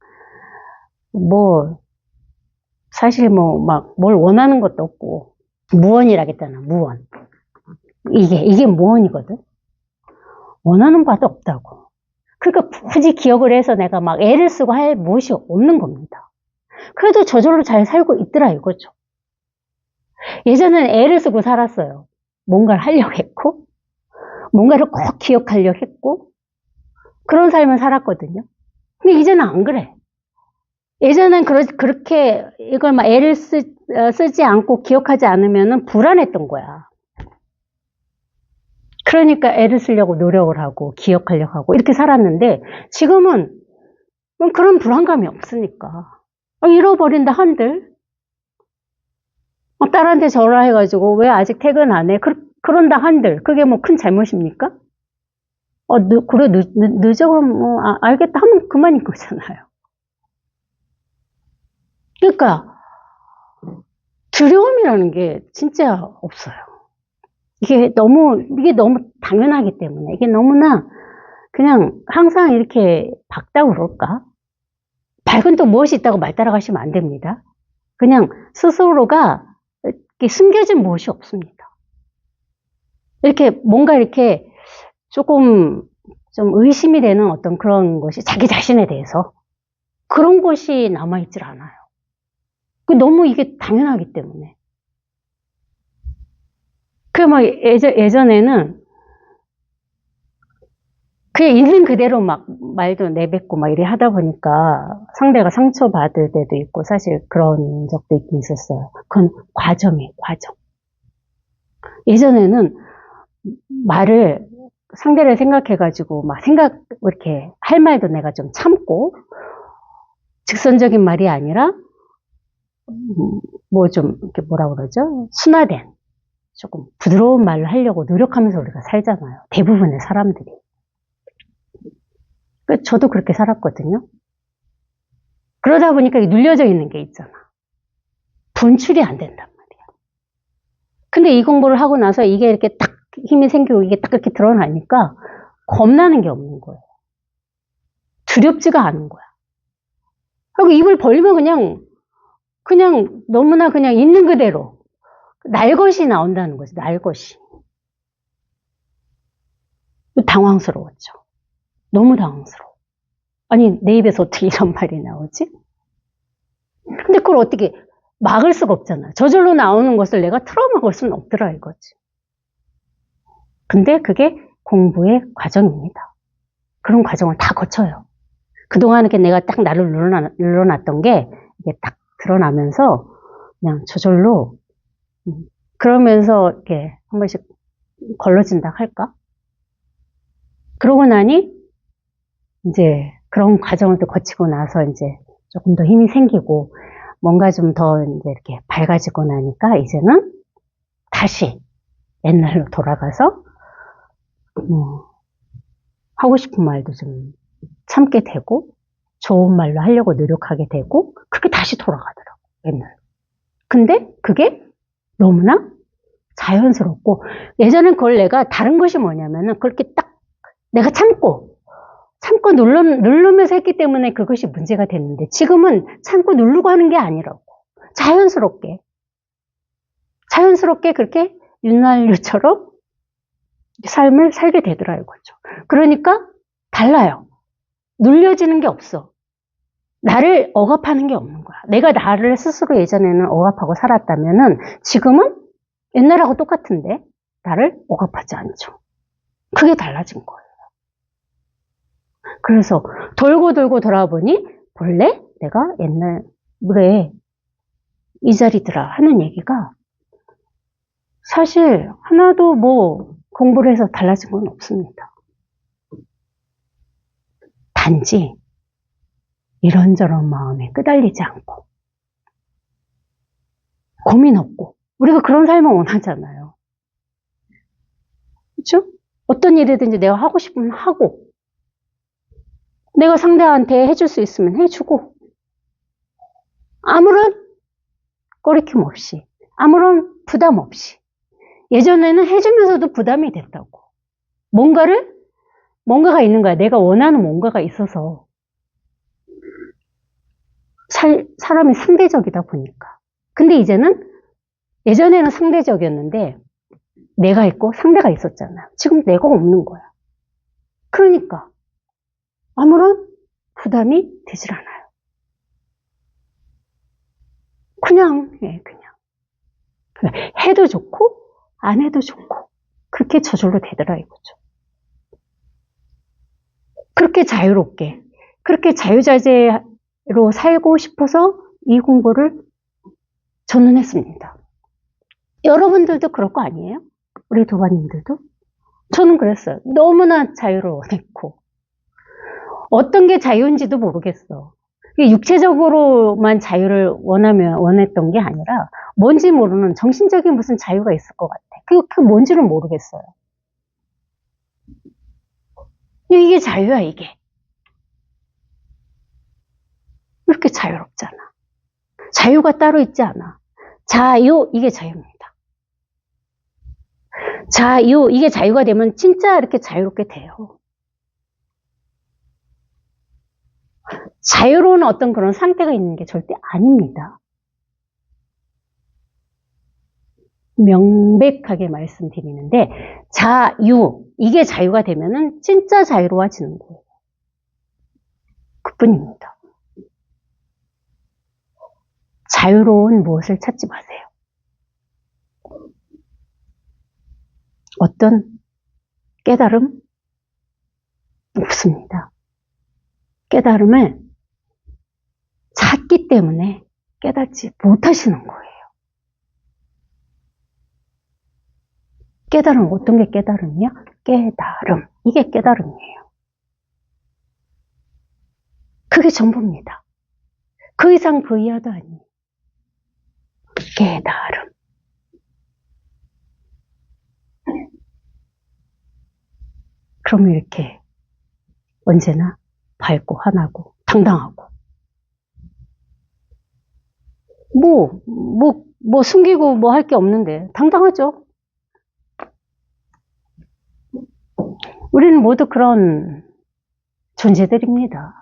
뭐 사실 뭐 막 뭘 원하는 것도 없고 무원이라겠잖아. 무원. 이게 무원이거든. 원하는 바도 없다고. 그러니까 굳이 기억을 해서 내가 막 애를 쓰고 할 무엇이 없는 겁니다. 그래도 저절로 잘 살고 있더라 이거죠. 예전에는 애를 쓰고 살았어요. 뭔가를 하려고 했고 뭔가를 꼭 기억하려고 했고 그런 삶을 살았거든요. 근데 이제는 안 그래. 예전엔 그렇게 이걸 막 애를 쓰지 않고 기억하지 않으면 불안했던 거야. 그러니까 애를 쓰려고 노력을 하고 기억하려고 하고 이렇게 살았는데 지금은 그런 불안감이 없으니까 잃어버린다 한들 딸한테 전화해가지고 왜 아직 퇴근 안 해? 그런다 한들 그게 뭐 큰 잘못입니까? 그래 늦어가면 뭐 알겠다 하면 그만인 거잖아요. 그러니까 두려움이라는 게 진짜 없어요. 이게 너무 당연하기 때문에 이게 너무나 그냥 항상 이렇게 밝다고 그럴까? 밝은 또 무엇이 있다고 말 따라가시면 안 됩니다. 그냥 스스로가 이렇게 숨겨진 무엇이 없습니다. 이렇게 뭔가 이렇게 조금 좀 의심이 되는 어떤 그런 것이 자기 자신에 대해서 그런 것이 남아있질 않아요. 너무 이게 당연하기 때문에. 예전에는 그냥 있는 그대로 막 말도 내뱉고 막 이래 하다 보니까 상대가 상처받을 때도 있고 사실 그런 적도 있긴 있었어요. 그건 과정이에요, 과정. 예전에는 상대를 생각해가지고 이렇게 할 말도 내가 좀 참고 직선적인 말이 아니라 뭐 좀 이렇게 뭐라 그러죠? 순화된 조금 부드러운 말로 하려고 노력하면서 우리가 살잖아요. 대부분의 사람들이. 저도 그렇게 살았거든요. 그러다 보니까 눌려져 있는 게 있잖아. 분출이 안 된단 말이야. 근데 이 공부를 하고 나서 이게 이렇게 딱 힘이 생기고 이게 딱 이렇게 드러나니까 겁나는 게 없는 거예요. 두렵지가 않은 거야. 그리고 입을 벌리면 그냥 너무나 그냥 있는 그대로 날것이 나온다는 거지, 날것이. 당황스러웠죠. 너무 당황스러워. 아니, 내 입에서 어떻게 이런 말이 나오지? 근데 그걸 어떻게 막을 수가 없잖아. 저절로 나오는 것을 내가 틀어막을 수는 없더라, 이거지. 근데 그게 공부의 과정입니다. 그런 과정을 다 거쳐요. 그동안 이렇게 내가 딱 나를 눌러놨던 게 이게 딱 드러나면서 그냥 저절로 그러면서 이렇게 한 번씩 걸러진다 할까? 그러고 나니 이제 그런 과정을 또 거치고 나서 이제 조금 더 힘이 생기고 뭔가 좀 더 이제 이렇게 밝아지고 나니까 이제는 다시 옛날로 돌아가서 하고 싶은 말도 좀 참게 되고 좋은 말로 하려고 노력하게 되고 그렇게 다시 돌아가더라고 옛날로. 근데 그게 너무나 자연스럽고 예전엔 그걸 내가 다른 것이 뭐냐면은 그렇게 딱 내가 참고 누르면서 했기 때문에 그것이 문제가 됐는데 지금은 참고 누르고 하는 게 아니라고 자연스럽게 그렇게 윤활유처럼 삶을 살게 되더라 이거죠. 그러니까 달라요. 눌려지는 게 없어. 나를 억압하는 게 없는 거야. 내가 나를 스스로 예전에는 억압하고 살았다면은 지금은 옛날하고 똑같은데 나를 억압하지 않죠. 그게 달라진 거예요. 그래서 돌고 돌고 돌아보니 본래 내가 옛날에 이 자리들아 하는 얘기가 사실 하나도 뭐 공부를 해서 달라진 건 없습니다. 단지 이런저런 마음에 끄달리지 않고 고민 없고 우리가 그런 삶을 원하잖아요. 그렇죠? 어떤 일이든지 내가 하고 싶으면 하고 내가 상대한테 해줄 수 있으면 해주고 아무런 꺼리낌 없이 아무런 부담 없이 예전에는 해주면서도 부담이 됐다고 뭔가가 있는 거야. 내가 원하는 뭔가가 있어서 사람이 상대적이다 보니까 근데 이제는 예전에는 상대적이었는데 내가 있고 상대가 있었잖아. 지금 내가 없는 거야. 그러니까 아무런 부담이 되질 않아요. 그냥 해도 좋고 안 해도 좋고 그렇게 저절로 되더라 이거죠. 그렇게 자유롭게 그렇게 자유자재로 살고 싶어서 이 공부를 저는 했습니다. 여러분들도 그럴 거 아니에요? 우리 도반님들도? 저는 그랬어요. 너무나 자유를 원했고 어떤 게 자유인지도 모르겠어. 육체적으로만 자유를 원했던 게 아니라 뭔지 모르는 정신적인 무슨 자유가 있을 것 같아. 그게 뭔지는 모르겠어요. 이게 자유야 이게. 이렇게 자유롭잖아. 자유가 따로 있지 않아. 자유 이게 자유입니다. 자유 이게 자유가 되면 진짜 이렇게 자유롭게 돼요. 자유로운 어떤 그런 상태가 있는 게 절대 아닙니다. 명백하게 말씀드리는데 자유 이게 자유가 되면은 진짜 자유로워지는 거예요. 그뿐입니다. 자유로운 무엇을 찾지 마세요. 어떤 깨달음 없습니다. 깨달음을 찾기 때문에 깨닫지 못하시는 거예요. 깨달음 어떤 게 깨달음이야? 깨달음 이게 깨달음이에요. 그게 전부입니다. 그 이상 그 이하도 아니에요. 깨달음. 그러면 이렇게 언제나 밝고 환하고 당당하고 뭐 숨기고 뭐 할 게 없는데 당당하죠. 우리는 모두 그런 존재들입니다.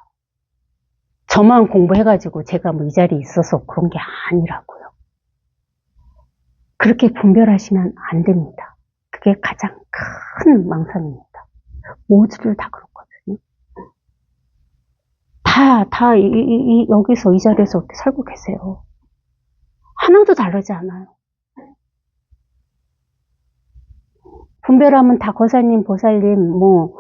저만 공부해가지고 제가 뭐 이 자리에 있어서 그런 게 아니라고요. 그렇게 분별하시면 안 됩니다. 그게 가장 큰 망상입니다. 모두들 다 그렇거든요. 여기서 이 자리에서 이렇게 살고 계세요. 하나도 다르지 않아요. 분별하면 다 거사님, 보살님, 뭐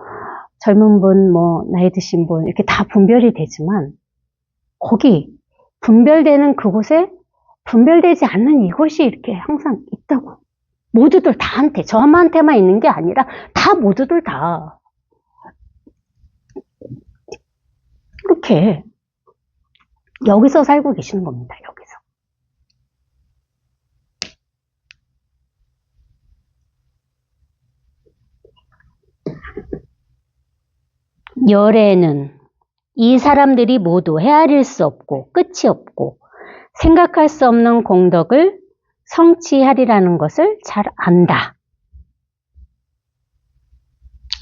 젊은 분, 뭐 나이 드신 분 이렇게 다 분별이 되지만 거기 분별되는 그곳에 분별되지 않는 이것이 이렇게 항상 있다고. 모두들 다한테, 저한테만 있는 게 아니라 다 모두들 다 이렇게 여기서 살고 계시는 겁니다. 여기서. 열애는 이 사람들이 모두 헤아릴 수 없고 끝이 없고 생각할 수 없는 공덕을 성취하리라는 것을 잘 안다.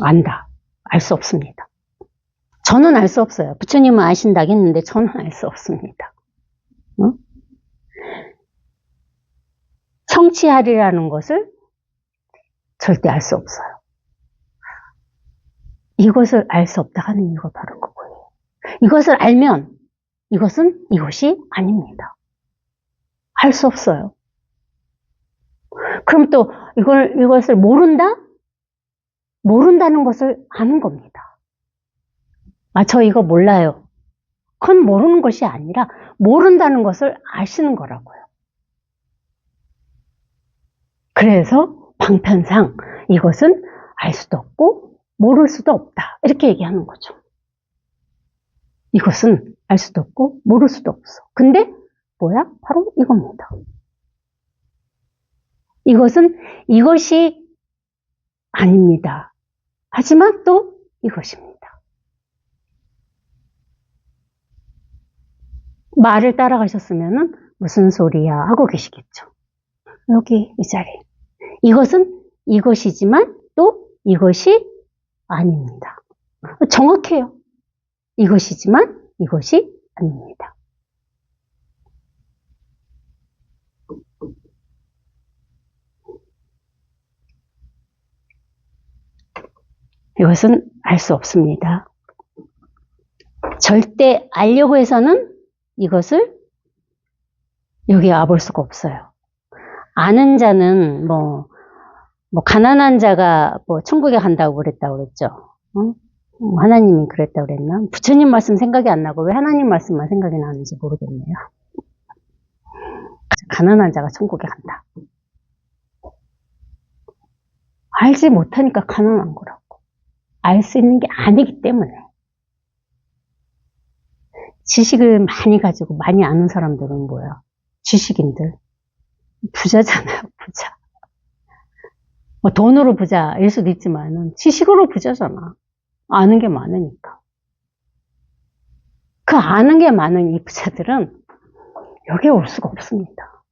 안다. 알 수 없습니다. 저는 알 수 없어요. 부처님은 아신다고 했는데 저는 알 수 없습니다. 어? 성취하리라는 것을 절대 알 수 없어요. 이것을 알 수 없다 하는 이유가 바로 그거예요. 이것을 알면 이것은 이것이 아닙니다. 알 수 없어요. 그럼 또 이것을 모른다? 모른다는 것을 아는 겁니다. 아, 저 이거 몰라요. 그건 모르는 것이 아니라 모른다는 것을 아시는 거라고요. 그래서 방편상 이것은 알 수도 없고 모를 수도 없다. 이렇게 얘기하는 거죠. 이것은 알 수도 없고 모를 수도 없어. 근데 뭐야? 바로 이겁니다. 이것은 이것이 아닙니다. 하지만 또 이것입니다. 말을 따라가셨으면 무슨 소리야 하고 계시겠죠. 여기 이 자리. 이것은 이것이지만 또 이것이 아닙니다. 정확해요. 이것이지만 이것이 아닙니다. 이것은 알 수 없습니다. 절대 알려고 해서는 이것을 여기 와볼 수가 없어요. 아는 자는 가난한 자가 천국에 간다고 그랬다고 그랬죠. 하나님이 그랬다고 그랬나? 부처님 말씀 생각이 안 나고 왜 하나님 말씀만 생각이 나는지 모르겠네요. 가난한 자가 천국에 간다. 알지 못하니까 가난한 거라고. 알 수 있는 게 아니기 때문에. 지식을 많이 가지고 많이 아는 사람들은 뭐야? 지식인들. 부자잖아요, 부자. 돈으로 부자일 수도 있지만 지식으로 부자잖아. 아는 게 많으니까. 그 아는 게 많은 이 부자들은 여기에 올 수가 없습니다.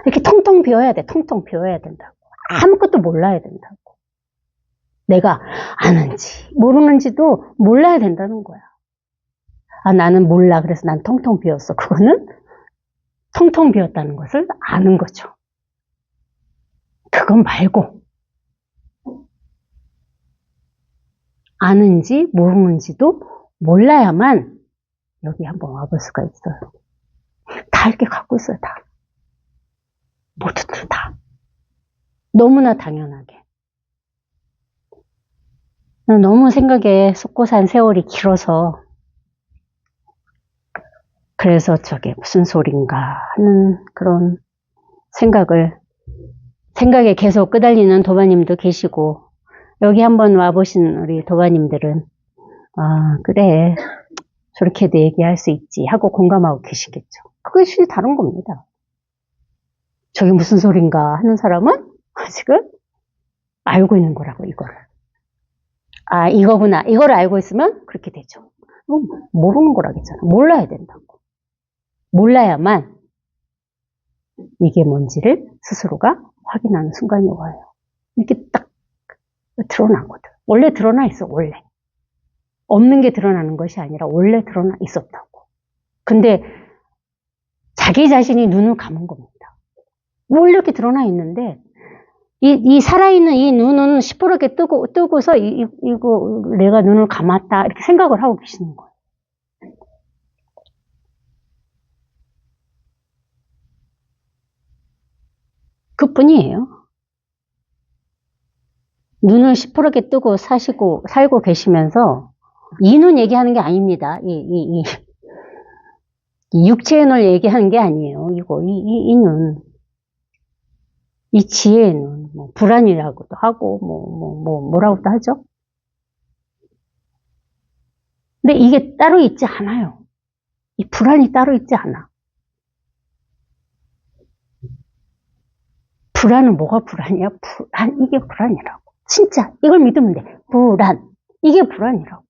이렇게 텅텅 비워야 돼. 텅텅 비워야 된다고. 아무것도 몰라야 된다고. 내가 아는지 모르는지도 몰라야 된다는 거야. 나는 몰라. 그래서 난 텅텅 비웠어. 그거는 텅텅 비웠다는 것을 아는 거죠. 그건 말고 아는지 모르는지도 몰라야만 여기 한번 와볼 수가 있어요. 다 이렇게 갖고 있어요. 다. 모두들 다. 너무나 당연하게. 너무 생각에 쏟고 산 세월이 길어서 그래서 저게 무슨 소린가 하는 그런 생각에 계속 끄달리는 도바님도 계시고 여기 한번 와보신 우리 도바님들은 그래 저렇게도 얘기할 수 있지 하고 공감하고 계시겠죠. 그것이 다른 겁니다. 저게 무슨 소린가 하는 사람은 아직은 알고 있는 거라고 이거를. 이거구나. 이걸 알고 있으면 그렇게 되죠. 모르는 거라겠잖아. 몰라야 된다고. 몰라야만 이게 뭔지를 스스로가 확인하는 순간이 와요. 이렇게 딱 드러나거든. 원래 드러나 있어, 원래. 없는 게 드러나는 것이 아니라 원래 드러나 있었다고. 근데 자기 자신이 눈을 감은 겁니다. 원래 이렇게 드러나 있는데 이 살아있는 이 눈은 시퍼렇게 뜨고서 이거 내가 눈을 감았다 이렇게 생각을 하고 계시는 거예요. 그뿐이에요. 눈을 시퍼렇게 뜨고 살고 계시면서 이 눈 얘기하는 게 아닙니다. 이 육체의 눈을 얘기하는 게 아니에요. 이 눈. 이 지혜의 눈. 불안이라고도 하고, 뭐라고도 하죠. 근데 이게 따로 있지 않아요. 이 불안이 따로 있지 않아. 불안은 뭐가 불안이야? 이게 불안이라고. 진짜 이걸 믿으면 돼. 불안. 이게 불안이라고.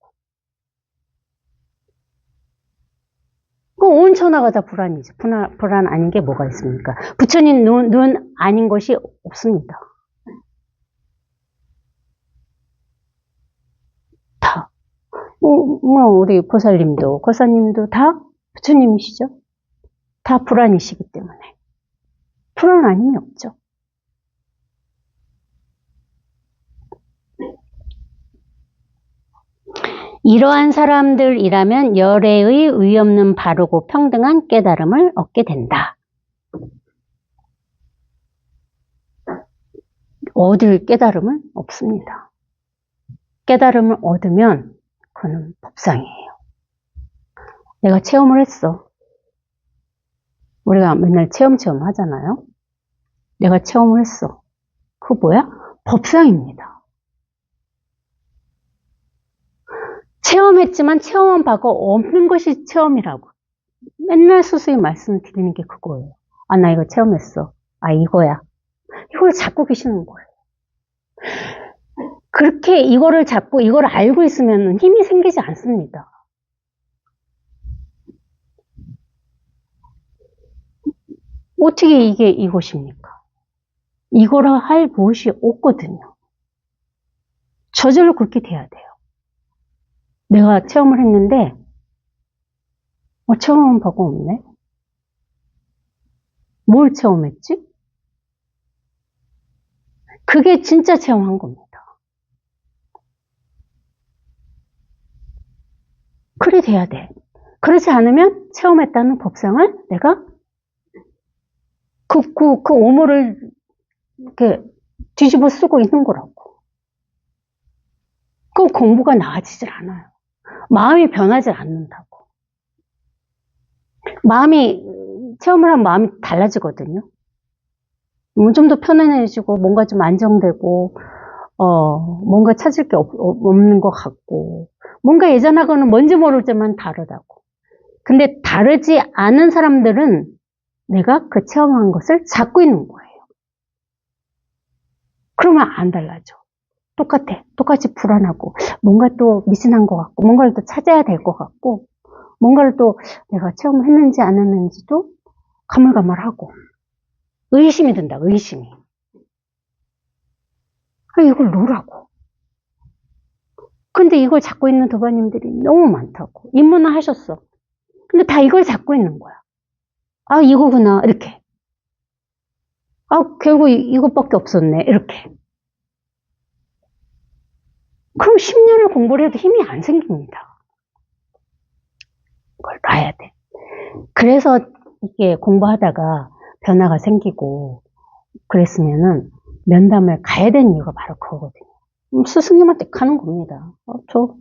온 천하가 다 불안이지. 불안 아닌 게 뭐가 있습니까? 부처님 눈 아닌 것이 없습니다. 다. 우리 보살님도, 거사님도 다 부처님이시죠? 다 불안이시기 때문에. 불안 아님이 없죠. 이러한 사람들이라면 열애의 의 없는 바르고 평등한 깨달음을 얻게 된다. 얻을 깨달음은 없습니다. 깨달음을 얻으면 그건 법상이에요. 내가 체험을 했어. 우리가 맨날 체험 하잖아요. 내가 체험을 했어. 그거 뭐야? 법상입니다. 체험했지만 체험한 바가 없는 것이 체험이라고. 맨날 스승이 말씀드리는 게 그거예요. 아, 나 이거 체험했어. 아, 이거야. 이걸 잡고 계시는 거예요. 그렇게 이거를 잡고 이걸 알고 있으면 힘이 생기지 않습니다. 어떻게 이게 이것입니까? 이거라 할 무엇이 없거든요. 저절로 그렇게 돼야 돼요. 내가 체험을 했는데 체험한 바가 없네. 뭘 체험했지? 그게 진짜 체험한 겁니다. 그래 돼야 돼. 그렇지 않으면 체험했다는 법상을 내가 그 오모를 이렇게 뒤집어 쓰고 있는 거라고. 그 공부가 나아지질 않아요. 마음이 변하지 않는다고. 체험을 하면 마음이 달라지거든요. 좀 더 편안해지고, 뭔가 좀 안정되고, 뭔가 찾을 게 없는 것 같고, 뭔가 예전하고는 뭔지 모를 때만 다르다고. 근데 다르지 않은 사람들은 내가 그 체험한 것을 잡고 있는 거예요. 그러면 안 달라져. 똑같아. 똑같이 불안하고, 뭔가 또 미진한 것 같고, 뭔가를 또 찾아야 될 것 같고, 뭔가를 또 내가 체험했는지 안 했는지도 가물가물하고, 의심이 든다, 의심이. 이걸 놓으라고. 근데 이걸 잡고 있는 도반님들이 너무 많다고. 입문을 하셨어. 근데 다 이걸 잡고 있는 거야. 아, 이거구나. 이렇게. 아, 결국 이것밖에 없었네. 이렇게. 그럼 10년을 공부를 해도 힘이 안 생깁니다. 그걸 놔야 돼. 그래서 이게 공부하다가 변화가 생기고 그랬으면은 면담을 가야 되는 이유가 바로 그거거든요. 스승님한테 가는 겁니다. 저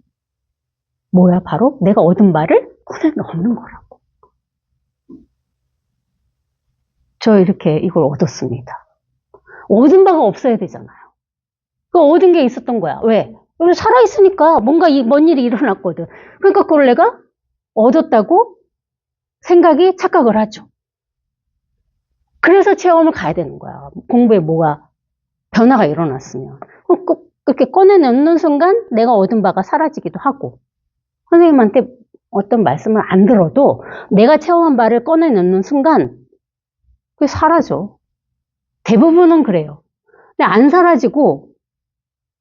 뭐야 바로 내가 얻은 바를 꺼내 넣는 거라고. 저 이렇게 이걸 얻었습니다. 얻은 바가 없어야 되잖아요. 그 얻은 게 있었던 거야. 왜? 여기 살아있으니까 뭔가 뭔 일이 일어났거든. 그러니까 그걸 내가 얻었다고 생각이 착각을 하죠. 그래서 체험을 가야 되는 거야. 공부에 뭐가 변화가 일어났으면. 꼭 그렇게 꺼내놓는 순간 내가 얻은 바가 사라지기도 하고, 선생님한테 어떤 말씀을 안 들어도 내가 체험한 바를 꺼내놓는 순간 그게 사라져. 대부분은 그래요. 근데 안 사라지고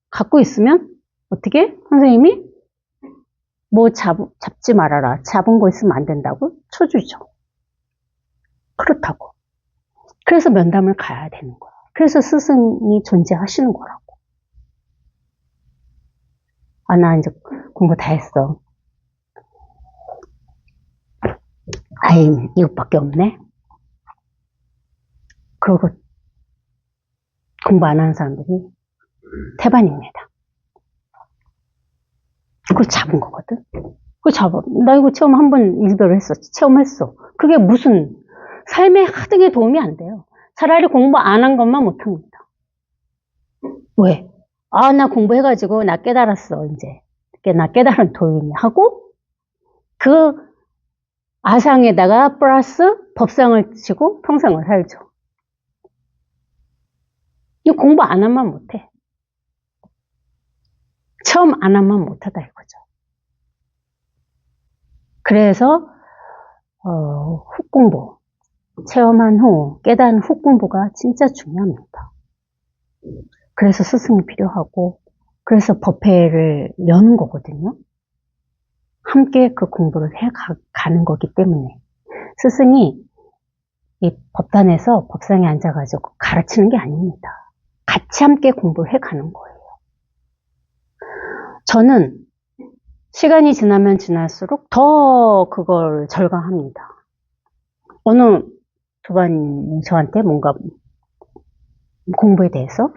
갖고 있으면 어떻게? 선생님이 뭐 잡지 말아라. 잡은 거 있으면 안 된다고 쳐주죠. 그렇다고. 그래서 면담을 가야 되는 거야. 그래서 스승이 존재하시는 거라고. 아, 나 이제 공부 다 했어. 아이, 이것밖에 없네. 그리고 공부 안 하는 사람들이 태반입니다. 그걸 잡은 거거든. 그걸 잡아. 나 이거 처음 한번 일별을 했어. 체험했어. 그게 무슨 삶의 하등에 도움이 안 돼요. 차라리 공부 안 한 것만 못합니다. 왜? 아, 나 공부해가지고 나 깨달았어, 이제. 나 깨달은 도인이 하고, 그 아상에다가 플러스 법상을 치고 평생을 살죠. 이 공부 안 하면 못해. 처음 안 하면 못하다 이거죠. 그래서 훅 공부, 체험한 후, 깨달은 후 공부가 진짜 중요합니다. 그래서 스승이 필요하고, 그래서 법회를 여는 거거든요. 함께 그 공부를 가는 거기 때문에 스승이 이 법단에서 법상에 앉아가지고 가르치는 게 아닙니다. 같이 함께 공부를 해가는 거예요. 저는 시간이 지나면 지날수록 더 그걸 절감합니다. 어느 도반이 저한테 뭔가 공부에 대해서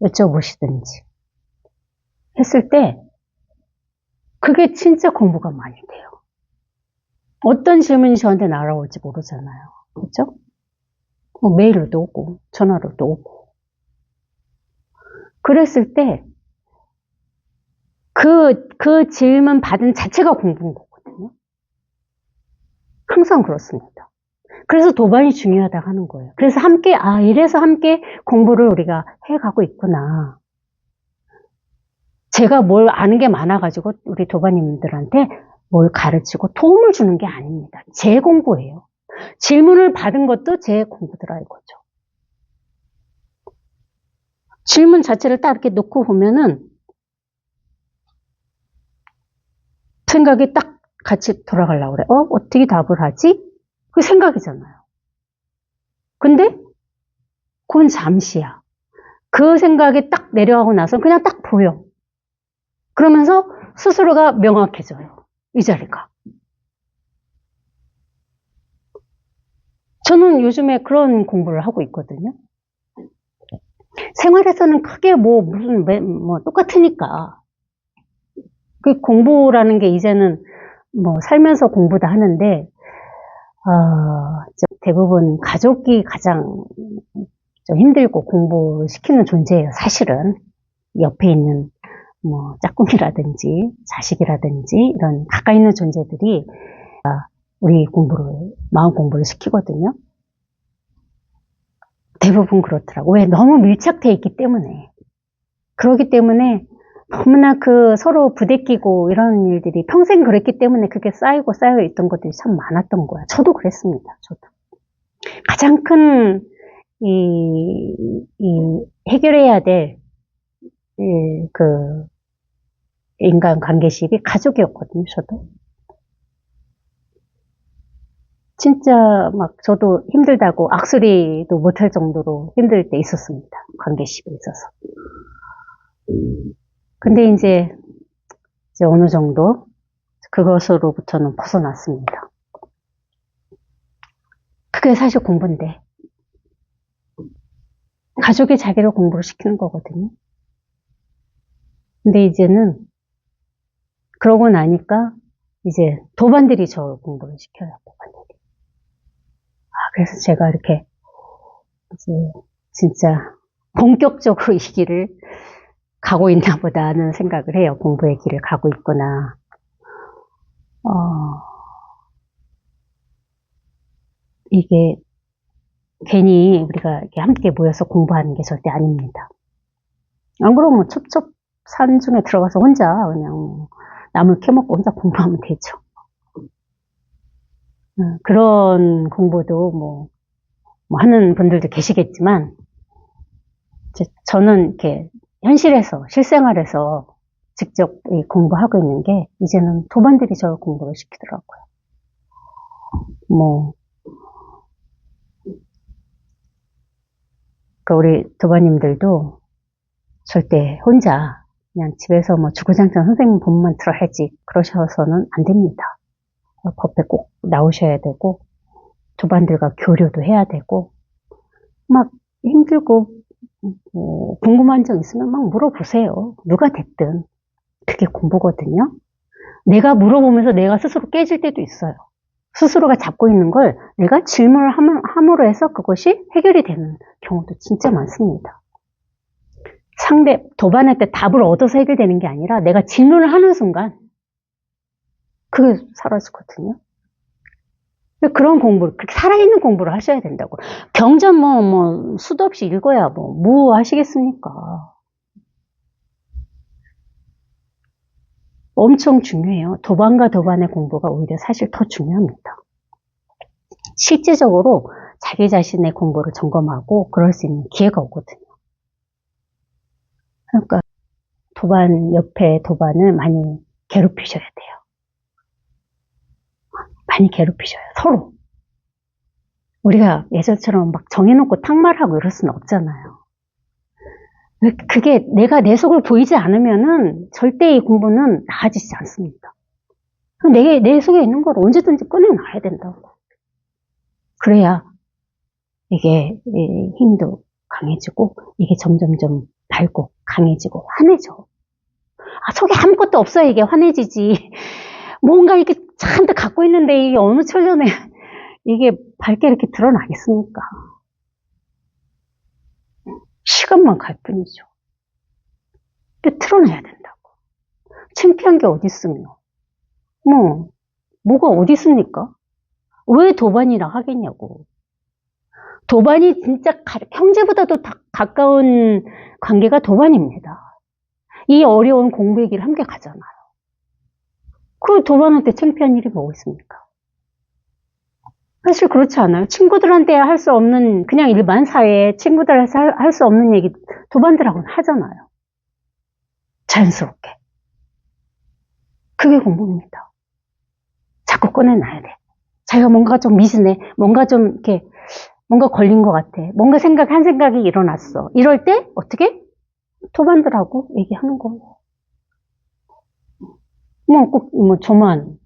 여쭤보시든지 했을 때 그게 진짜 공부가 많이 돼요. 어떤 질문이 저한테 날아올지 모르잖아요. 그렇죠? 뭐 메일로도 오고 전화로도 오고. 그랬을 때 그 질문 받은 자체가 공부인 거거든요. 항상 그렇습니다. 그래서 도반이 중요하다고 하는 거예요. 그래서 함께, 이래서 함께 공부를 우리가 해가고 있구나. 제가 뭘 아는 게 많아가지고 우리 도반님들한테 뭘 가르치고 도움을 주는 게 아닙니다. 제 공부예요. 질문을 받은 것도 제 공부더라 이거죠. 질문 자체를 딱 이렇게 놓고 보면은 생각이 딱 같이 돌아가려고 그래. 어떻게 답을 하지? 그 생각이잖아요. 근데 그건 잠시야. 그 생각이 딱 내려가고 나서 그냥 딱 보여. 그러면서 스스로가 명확해져요. 이 자리가. 저는 요즘에 그런 공부를 하고 있거든요. 생활에서는 크게 무슨 똑같으니까. 그 공부라는 게 이제는 살면서 공부도 하는데, 대부분 가족이 가장 좀 힘들고 공부를 시키는 존재예요, 사실은. 옆에 있는 짝꿍이라든지 자식이라든지 이런 가까이 있는 존재들이 우리 마음 공부를 시키거든요. 대부분 그렇더라고. 왜? 너무 밀착돼 있기 때문에. 그러기 때문에 너무나 서로 부대끼고 이런 일들이 평생 그랬기 때문에 그게 쌓여 있던 것들이 참 많았던 거야. 저도 그랬습니다. 저도. 가장 큰, 해결해야 될, 인간 관계식이 가족이었거든요, 저도. 진짜 저도 힘들다고 악소리도 못할 정도로 힘들 때 있었습니다. 관계식에 있어서. 근데 이제 어느 정도 그것으로부터는 벗어났습니다. 그게 사실 공부인데. 가족이 자기를 공부를 시키는 거거든요. 근데 이제는 그러고 나니까 이제 도반들이 저를 공부를 시켜요. 도반들이. 그래서 제가 이렇게 이제 진짜 본격적으로 이 길을 가고 있나 보다 하는 생각을 해요. 공부의 길을 가고 있구나. 이게 괜히 우리가 이렇게 함께 모여서 공부하는 게 절대 아닙니다. 안 그러면 첩첩산 중에 들어가서 혼자 그냥 나물 캐먹고 혼자 공부하면 되죠. 그런 공부도 하는 분들도 계시겠지만, 저는 이렇게 현실에서, 실생활에서 직접 공부하고 있는 게, 이제는 도반들이 저를 공부를 시키더라고요. 우리 도반님들도 절대 혼자 그냥 집에서 주구장창 선생님 본만 들어야지 그러셔서는 안 됩니다. 법에 꼭 나오셔야 되고, 도반들과 교류도 해야 되고, 힘들고, 궁금한 점 있으면 물어보세요. 누가 됐든. 그게 공부거든요. 내가 물어보면서 내가 스스로 깨질 때도 있어요. 스스로가 잡고 있는 걸 내가 질문을 함으로 해서 그것이 해결이 되는 경우도 진짜 많습니다. 도반할 때 답을 얻어서 해결되는 게 아니라 내가 질문을 하는 순간 그게 사라지거든요. 그런 공부를, 그렇게 살아있는 공부를 하셔야 된다고. 경전 수도 없이 읽어야 뭐 하시겠습니까? 엄청 중요해요. 도반과 도반의 공부가 오히려 사실 더 중요합니다. 실제적으로 자기 자신의 공부를 점검하고 그럴 수 있는 기회가 오거든요. 그러니까 옆에 도반을 많이 괴롭히셔야 돼요. 많이 괴롭히셔요. 서로. 우리가 예전처럼 정해놓고 탁말하고 이럴 수는 없잖아요. 그게 내가 내 속을 보이지 않으면은 절대 이 공부는 나아지지 않습니다. 내 속에 있는 걸 언제든지 꺼내놔야 된다고. 그래야 이게 힘도 강해지고 이게 점점점 밝고 강해지고 환해져. 속에 아무것도 없어야 이게 환해지지. 뭔가 이렇게 잔뜩 갖고 있는데 이게 어느 천년에 이게 밝게 이렇게 드러나겠습니까? 시간만 갈 뿐이죠. 또 틀어내야 된다고. 창피한 게 어디 있으며. 뭐가 어디 있습니까? 왜 도반이라 하겠냐고. 도반이 진짜 형제보다도 가까운 관계가 도반입니다. 이 어려운 공부의 길을 함께 가잖아요. 그 도반한테 창피한 일이 뭐 있습니까? 사실 그렇지 않아요? 친구들한테 할 수 없는, 그냥 일반 사회에 친구들한테 할 수 없는 얘기 도반들하고는 하잖아요. 자연스럽게. 그게 공부입니다. 자꾸 꺼내놔야 돼. 자기가 뭔가 좀 미진해. 뭔가 좀 이렇게, 뭔가 걸린 것 같아. 뭔가 한 생각이 일어났어. 이럴 때 어떻게? 도반들하고 얘기하는 거예요. 저만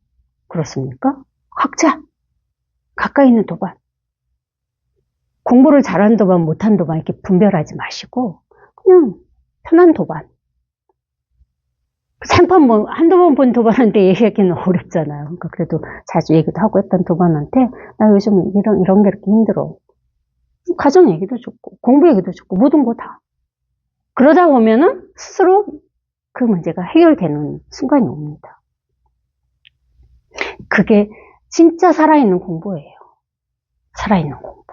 그렇습니까? 각자 가까이 있는 도반. 공부를 잘하는 도반, 못한 도반 이렇게 분별하지 마시고 그냥 편한 도반. 생판 한두 번 본 도반한테 얘기하기는 어렵잖아요. 그러니까 그래도 자주 얘기도 하고 했던 도반한테 나 요즘 이런 게 이렇게 힘들어. 가정 얘기도 좋고 공부 얘기도 좋고 모든 거 다. 그러다 보면은 스스로 그 문제가 해결되는 순간이 옵니다. 그게 진짜 살아있는 공부예요. 살아있는 공부.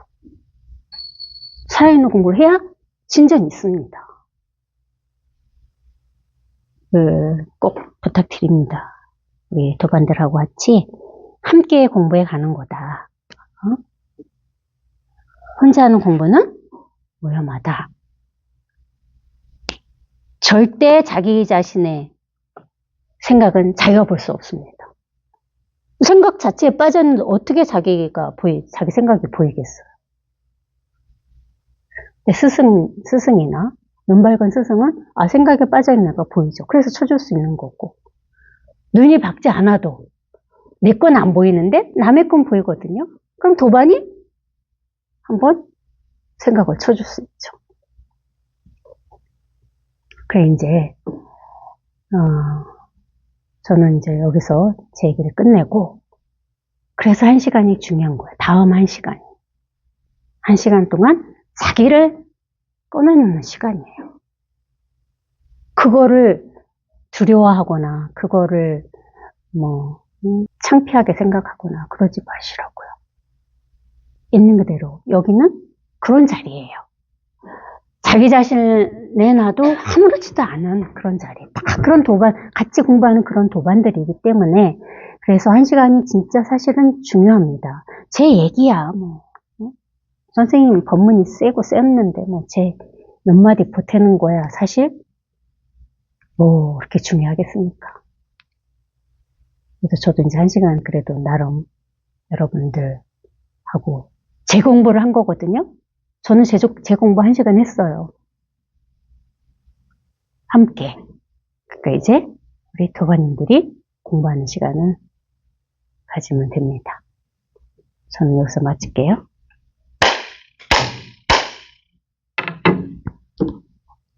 살아있는 공부를 해야 진전이 있습니다. 꼭 부탁드립니다. 우리 도반들하고 같이 함께 공부해 가는 거다. 혼자 하는 공부는 위험하다. 절대 자기 자신의 생각은 자기가 볼 수 없습니다. 생각 자체에 빠졌는데 어떻게 자기 생각이 보이겠어요? 스승이나 눈 밝은 스승은 생각에 빠져있는 애가 보이죠. 그래서 쳐줄 수 있는 거고 눈이 밝지 않아도 내 건 안 보이는데 남의 건 보이거든요. 그럼 도반이 한번 생각을 쳐줄 수 있죠. 그래 이제 저는 이제 여기서 제 얘기를 끝내고 그래서 1시간이 중요한 거예요. 다음 1시간이. 1시간 동안 자기를 꺼내놓는 시간이에요. 그거를 두려워하거나 그거를 창피하게 생각하거나 그러지 마시라고요. 있는 그대로 여기는 그런 자리예요. 자기 자신을 내놔도 아무렇지도 않은 그런 자리. 다 그런 같이 공부하는 그런 도반들이기 때문에 그래서 1시간이 진짜 사실은 중요합니다. 제 얘기야 선생님 법문이 셌는데 제 몇 마디 보태는 거야. 사실 그렇게 중요하겠습니까? 그래서 저도 이제 1시간 그래도 나름 여러분들하고 재공부를 한 거거든요. 저는 재공부 1시간 했어요. 함께. 그러니까 이제 우리 도반님들이 공부하는 시간을 가지면 됩니다. 저는 여기서 마칠게요.